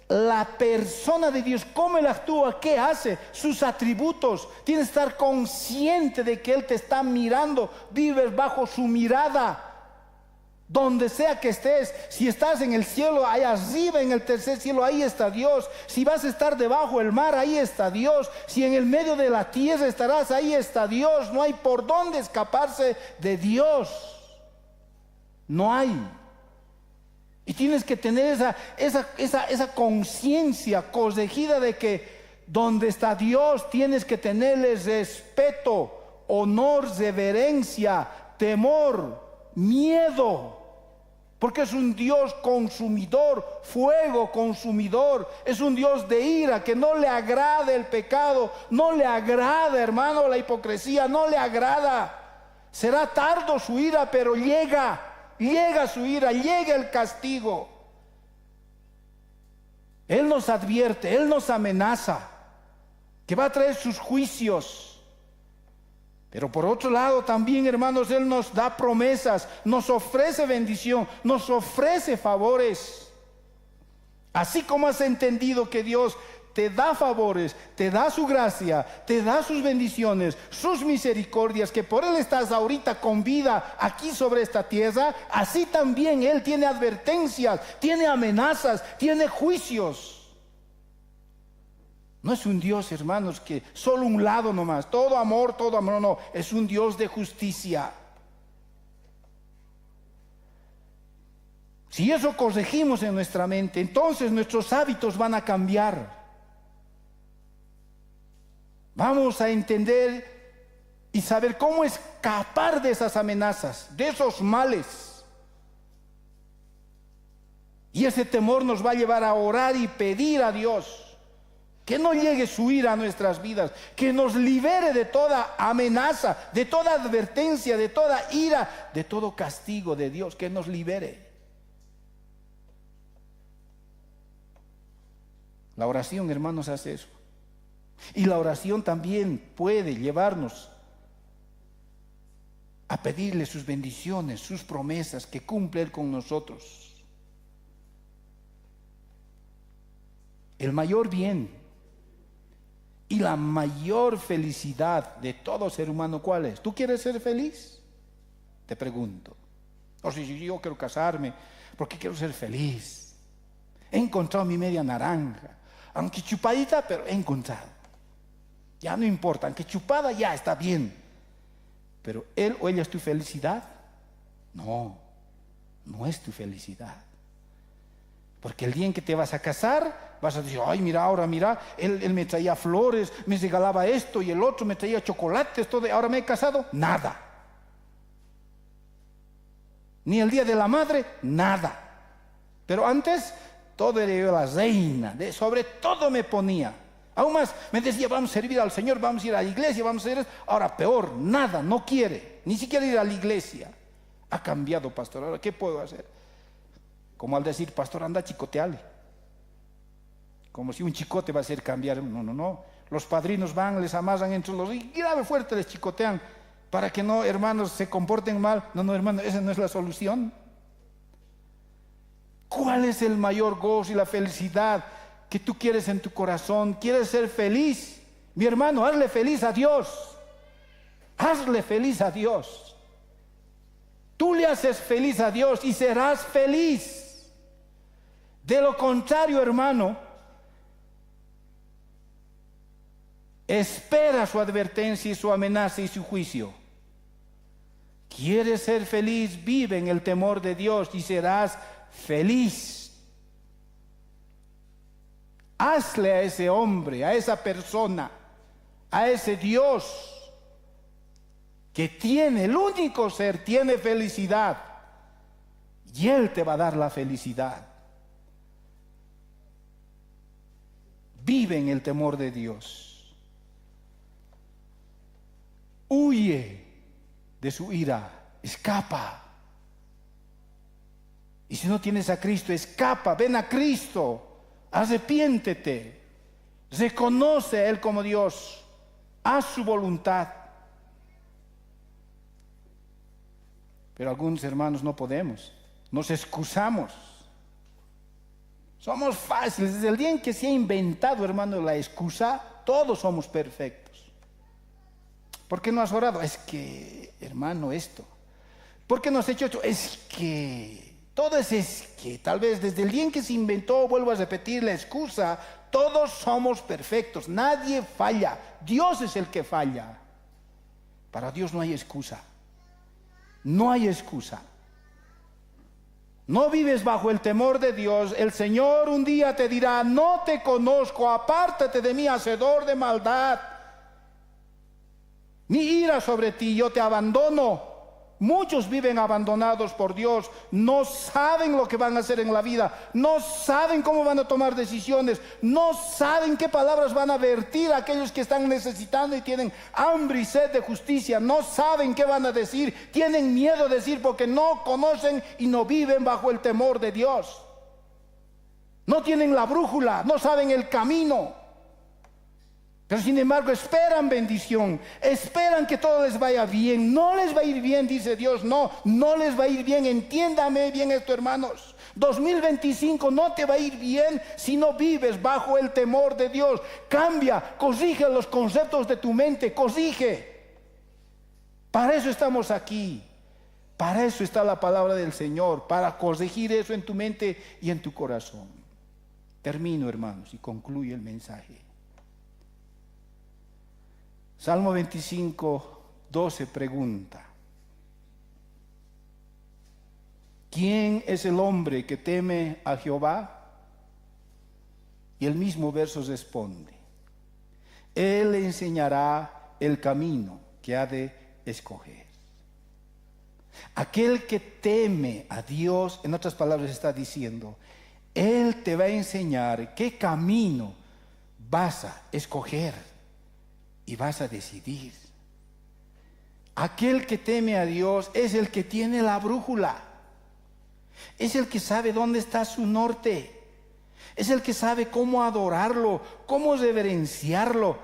la persona de Dios, cómo Él actúa, qué hace, sus atributos. Tienes que estar consciente de que Él te está mirando, vives bajo su mirada. Donde sea que estés, si estás en el cielo, allá arriba en el tercer cielo, ahí está Dios. Si vas a estar debajo del mar, ahí está Dios. Si en el medio de la tierra estarás, ahí está Dios. No hay por dónde escaparse de Dios. No hay. Y tienes que tener esa conciencia corregida de que donde está Dios tienes que tenerle respeto, honor, reverencia, temor, miedo. Porque es un Dios consumidor, fuego consumidor. Es un Dios de ira, que no le agrada el pecado. No le agrada, hermano, la hipocresía. No le agrada. Será tardo su ira, pero llega su ira, llega el castigo. Él nos advierte, Él nos amenaza que va a traer sus juicios. Pero por otro lado también, hermanos, Él nos da promesas, nos ofrece bendición, nos ofrece favores. Así como has entendido que Dios te da favores, te da su gracia, te da sus bendiciones, sus misericordias, que por Él estás ahorita con vida aquí sobre esta tierra, así también Él tiene advertencias, tiene amenazas, tiene juicios. No es un Dios, hermanos, que solo un lado nomás, todo amor, no, es un Dios de justicia. Si eso corregimos en nuestra mente, entonces nuestros hábitos van a cambiar. Vamos a entender y saber cómo escapar de esas amenazas, de esos males. Y ese temor nos va a llevar a orar y pedir a Dios que no llegue su ira a nuestras vidas, que nos libere de toda amenaza, de toda advertencia, de toda ira, de todo castigo de Dios, que nos libere. La oración, hermanos, hace eso. Y la oración también puede llevarnos a pedirle sus bendiciones, sus promesas que cumple Él con nosotros. El mayor bien y la mayor felicidad de todo ser humano, ¿cuál es? ¿Tú quieres ser feliz? Te pregunto. O si yo quiero casarme porque quiero ser feliz. He encontrado mi media naranja, aunque chupadita, pero he encontrado. Ya no importa, aunque chupada ya está bien. Pero él o ella es tu felicidad. No, no es tu felicidad. Porque el día en que te vas a casar, vas a decir, ay, mira, ahora mira, él me traía flores, me regalaba esto y el otro me traía chocolates, todo, ahora me he casado, nada. Ni el día de la madre, nada. Pero antes, todo era yo la reina, sobre todo me ponía. Aún más, me decía, vamos a servir al Señor, vamos a ir a la iglesia, vamos a ir. Ahora peor, nada, no quiere, ni siquiera ir a la iglesia. Ha cambiado, pastor, ahora ¿qué puedo hacer? Como al decir, pastor, anda, chicoteale. Como si un chicote va a hacer cambiar. No. Los padrinos van, les amarran entre los y grave fuerte les chicotean para que no, hermanos, se comporten mal. No, hermano, esa no es la solución. ¿Cuál es el mayor gozo y la felicidad que tú quieres en tu corazón? ¿Quieres ser feliz? Mi hermano, hazle feliz a Dios. Hazle feliz a Dios. Tú le haces feliz a Dios y serás feliz. De lo contrario, hermano, espera su advertencia y su amenaza y su juicio. ¿Quieres ser feliz? Vive en el temor de Dios y serás feliz. Hazle a ese hombre, a esa persona, a ese Dios que tiene, el único ser, tiene felicidad, y Él te va a dar la felicidad. Vive en el temor de Dios. huye de su ira, escapa. Y si no tienes a Cristo, escapa, ven a Cristo, arrepiéntete, reconoce a Él como Dios, haz su voluntad. Pero algunos hermanos no podemos, nos excusamos. Somos fáciles, desde el día en que se ha inventado, hermano, la excusa, todos somos perfectos. ¿Por qué no has orado? Es que, hermano, esto. ¿Por qué no has hecho esto? Es que, todo es que. Tal vez desde el día en que se inventó, vuelvo a repetir la excusa, todos somos perfectos, nadie falla. Dios es el que falla. Para Dios no hay excusa. No hay excusa. No vives bajo el temor de Dios. El Señor un día te dirá: no te conozco, apártate de mí, hacedor de maldad. Mi ira sobre ti, yo te abandono. Muchos viven abandonados por Dios, no saben lo que van a hacer en la vida, no saben cómo van a tomar decisiones, no saben qué palabras van a vertir a aquellos que están necesitando y tienen hambre y sed de justicia, no saben qué van a decir, tienen miedo de decir porque no conocen y no viven bajo el temor de Dios. No tienen la brújula, no saben el camino. Pero sin embargo esperan bendición, esperan que todo les vaya bien. No les va a ir bien, dice Dios, no les va a ir bien. Entiéndame bien esto, hermanos. 2025 no te va a ir bien si no vives bajo el temor de Dios. Cambia, corrige los conceptos de tu mente, corrige. Para eso estamos aquí, para eso está la palabra del Señor, para corregir eso en tu mente y en tu corazón. Termino, hermanos, y concluyo el mensaje. Salmo 25, 12 pregunta: ¿quién es el hombre que teme a Jehová? Y el mismo verso responde: Él le enseñará el camino que ha de escoger. Aquel que teme a Dios, en otras palabras está diciendo, Él te va a enseñar qué camino vas a escoger. Y vas a decidir. Aquel que teme a Dios es el que tiene la brújula. Es el que sabe dónde está su norte. Es el que sabe cómo adorarlo, cómo reverenciarlo.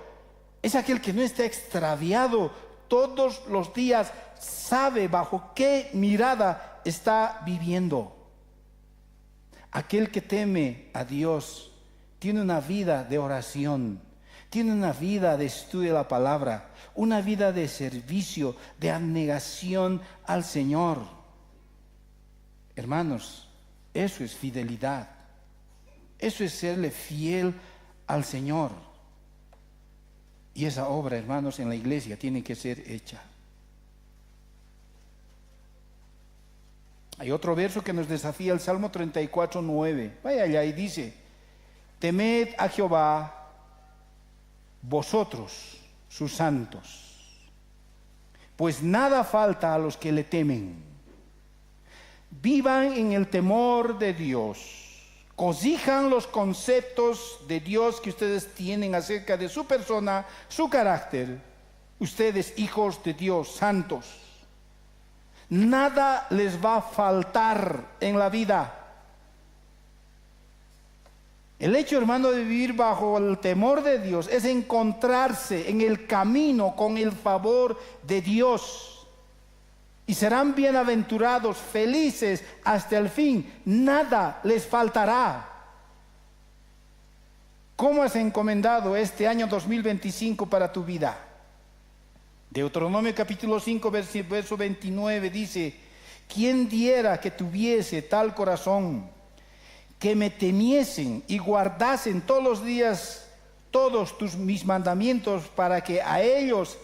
Es aquel que no está extraviado. Todos los días sabe bajo qué mirada está viviendo. Aquel que teme a Dios tiene una vida de oración. Tiene una vida de estudio de la palabra, una vida de servicio, de abnegación al Señor. Hermanos, eso es fidelidad. Eso es serle fiel al Señor. Y esa obra, hermanos, en la iglesia tiene que ser hecha. Hay otro verso que nos desafía, el Salmo 34, 9. Vaya allá y dice: temed a Jehová, vosotros, sus santos, pues nada falta a los que le temen. Vivan en el temor de Dios, corrijan los conceptos de Dios que ustedes tienen acerca de su persona, su carácter. Ustedes, hijos de Dios, santos, nada les va a faltar en la vida. El hecho, hermano, de vivir bajo el temor de Dios es encontrarse en el camino con el favor de Dios. Y serán bienaventurados, felices hasta el fin. Nada les faltará. ¿Cómo has encomendado este año 2025 para tu vida? Deuteronomio capítulo 5, verso 29 dice: ¿quién diera que tuviese tal corazón, que me temiesen y guardasen todos los días todos mis mandamientos, para que a ellos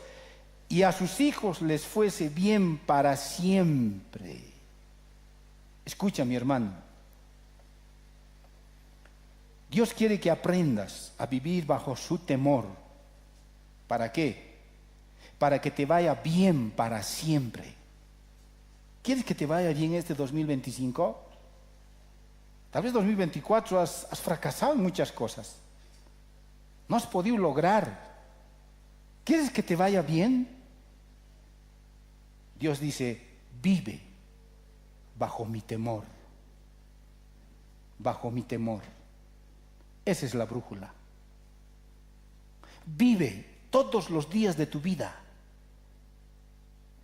y a sus hijos les fuese bien para siempre? Escucha, mi hermano, Dios quiere que aprendas a vivir bajo su temor. ¿Para qué? Para que te vaya bien para siempre. ¿Quieres que te vaya bien este 2025? Tal vez 2024 has fracasado en muchas cosas. No has podido lograr. ¿Quieres que te vaya bien? Dios dice, vive bajo mi temor. Bajo mi temor. Esa es la brújula. Vive todos los días de tu vida,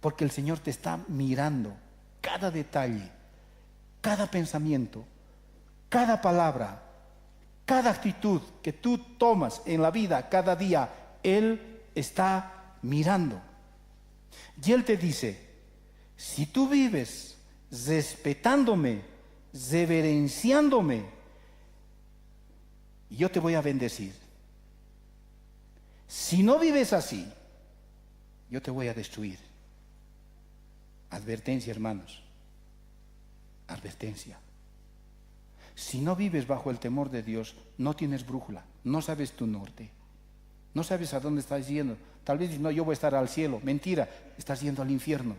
porque el Señor te está mirando cada detalle, cada pensamiento, cada palabra, cada actitud que tú tomas en la vida cada día. Él está mirando. Y Él te dice, si tú vives respetándome, reverenciándome, yo te voy a bendecir. Si no vives así, yo te voy a destruir. Advertencia, hermanos. Advertencia. Si no vives bajo el temor de Dios, no tienes brújula, no sabes tu norte, no sabes a dónde estás yendo. Tal vez dices, no, yo voy a estar al cielo. Mentira, estás yendo al infierno.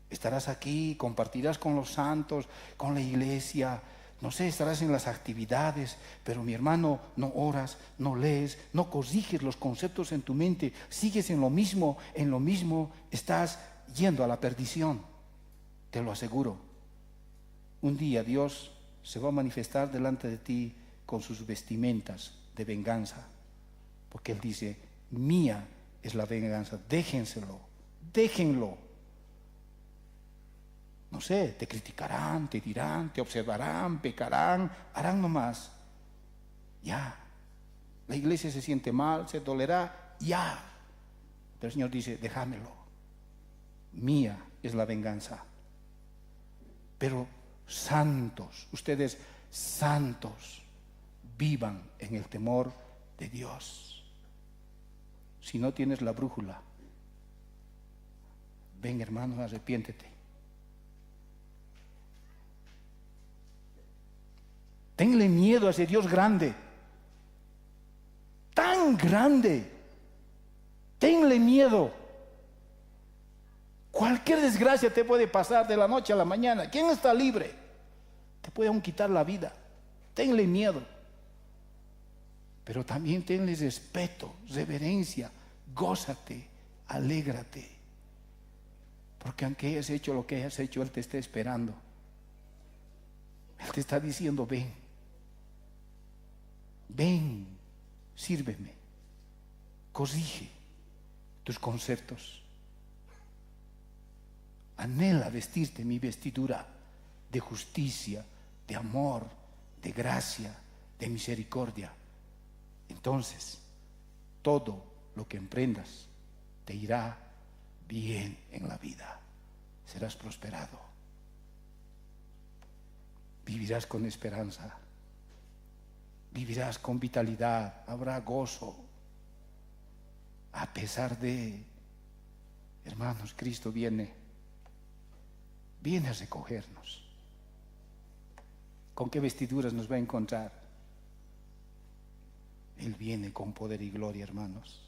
Estarás aquí, compartirás con los santos, con la iglesia, no sé, estarás en las actividades, pero mi hermano, no oras, no lees, no corriges los conceptos en tu mente, sigues en lo mismo, estás yendo a la perdición. Te lo aseguro. Un día Dios se va a manifestar delante de ti con sus vestimentas de venganza, porque Él dice, mía es la venganza, déjenlo. No sé, te criticarán, te dirán, te observarán, pecarán, harán nomás. Ya. La iglesia se siente mal, se dolerá, ya. Pero el Señor dice, déjamelo. Mía es la venganza. Pero santos, ustedes santos, vivan en el temor de Dios. Si no tienes la brújula, ven, hermano, arrepiéntete. Tenle miedo a ese Dios grande, tan grande. Tenle miedo. Cualquier desgracia te puede pasar de la noche a la mañana. ¿Quién está libre? Te puede aún quitar la vida. Tenle miedo. Pero también tenle respeto, reverencia, gózate, alégrate. Porque aunque hayas hecho lo que hayas hecho, Él te está esperando. Él te está diciendo, ven, sírveme, corrige tus conceptos. Anhela vestirte mi vestidura de justicia, de amor, de gracia, de misericordia. Entonces, todo lo que emprendas te irá bien en la vida. Serás prosperado. Vivirás con esperanza. Vivirás con vitalidad. Habrá gozo. A pesar de, hermanos, Cristo viene a recogernos. ¿Con qué vestiduras nos va a encontrar? Él viene con poder y gloria, hermanos.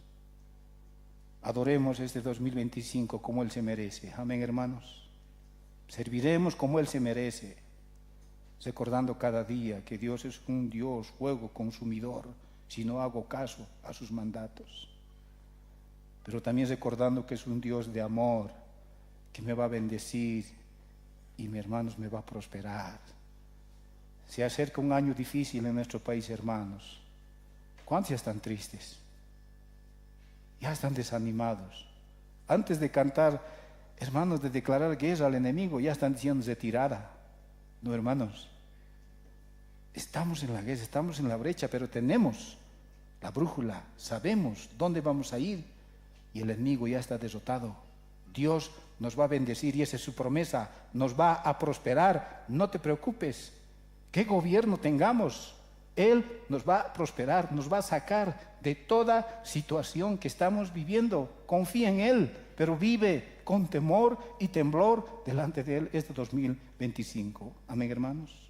Adoremos este 2025 como Él se merece. Amén, hermanos. Serviremos como Él se merece, recordando cada día que Dios es un Dios fuego consumidor si no hago caso a sus mandatos. Pero también recordando que es un Dios de amor, que me va a bendecir y, mis hermanos, me va a prosperar. Se acerca un año difícil en nuestro país, hermanos. ¿Cuántos ya están tristes? Ya están desanimados. Antes de cantar, hermanos, de declarar guerra al enemigo, ya están diciendo retirada. No, hermanos. Estamos en la guerra, estamos en la brecha, pero tenemos la brújula. Sabemos dónde vamos a ir y el enemigo ya está derrotado. Dios nos va a bendecir y esa es su promesa. Nos va a prosperar. No te preocupes. ¿Qué gobierno tengamos? Él nos va a prosperar, nos va a sacar de toda situación que estamos viviendo. Confía en Él, pero vive con temor y temblor delante de Él este 2025. Amén, hermanos.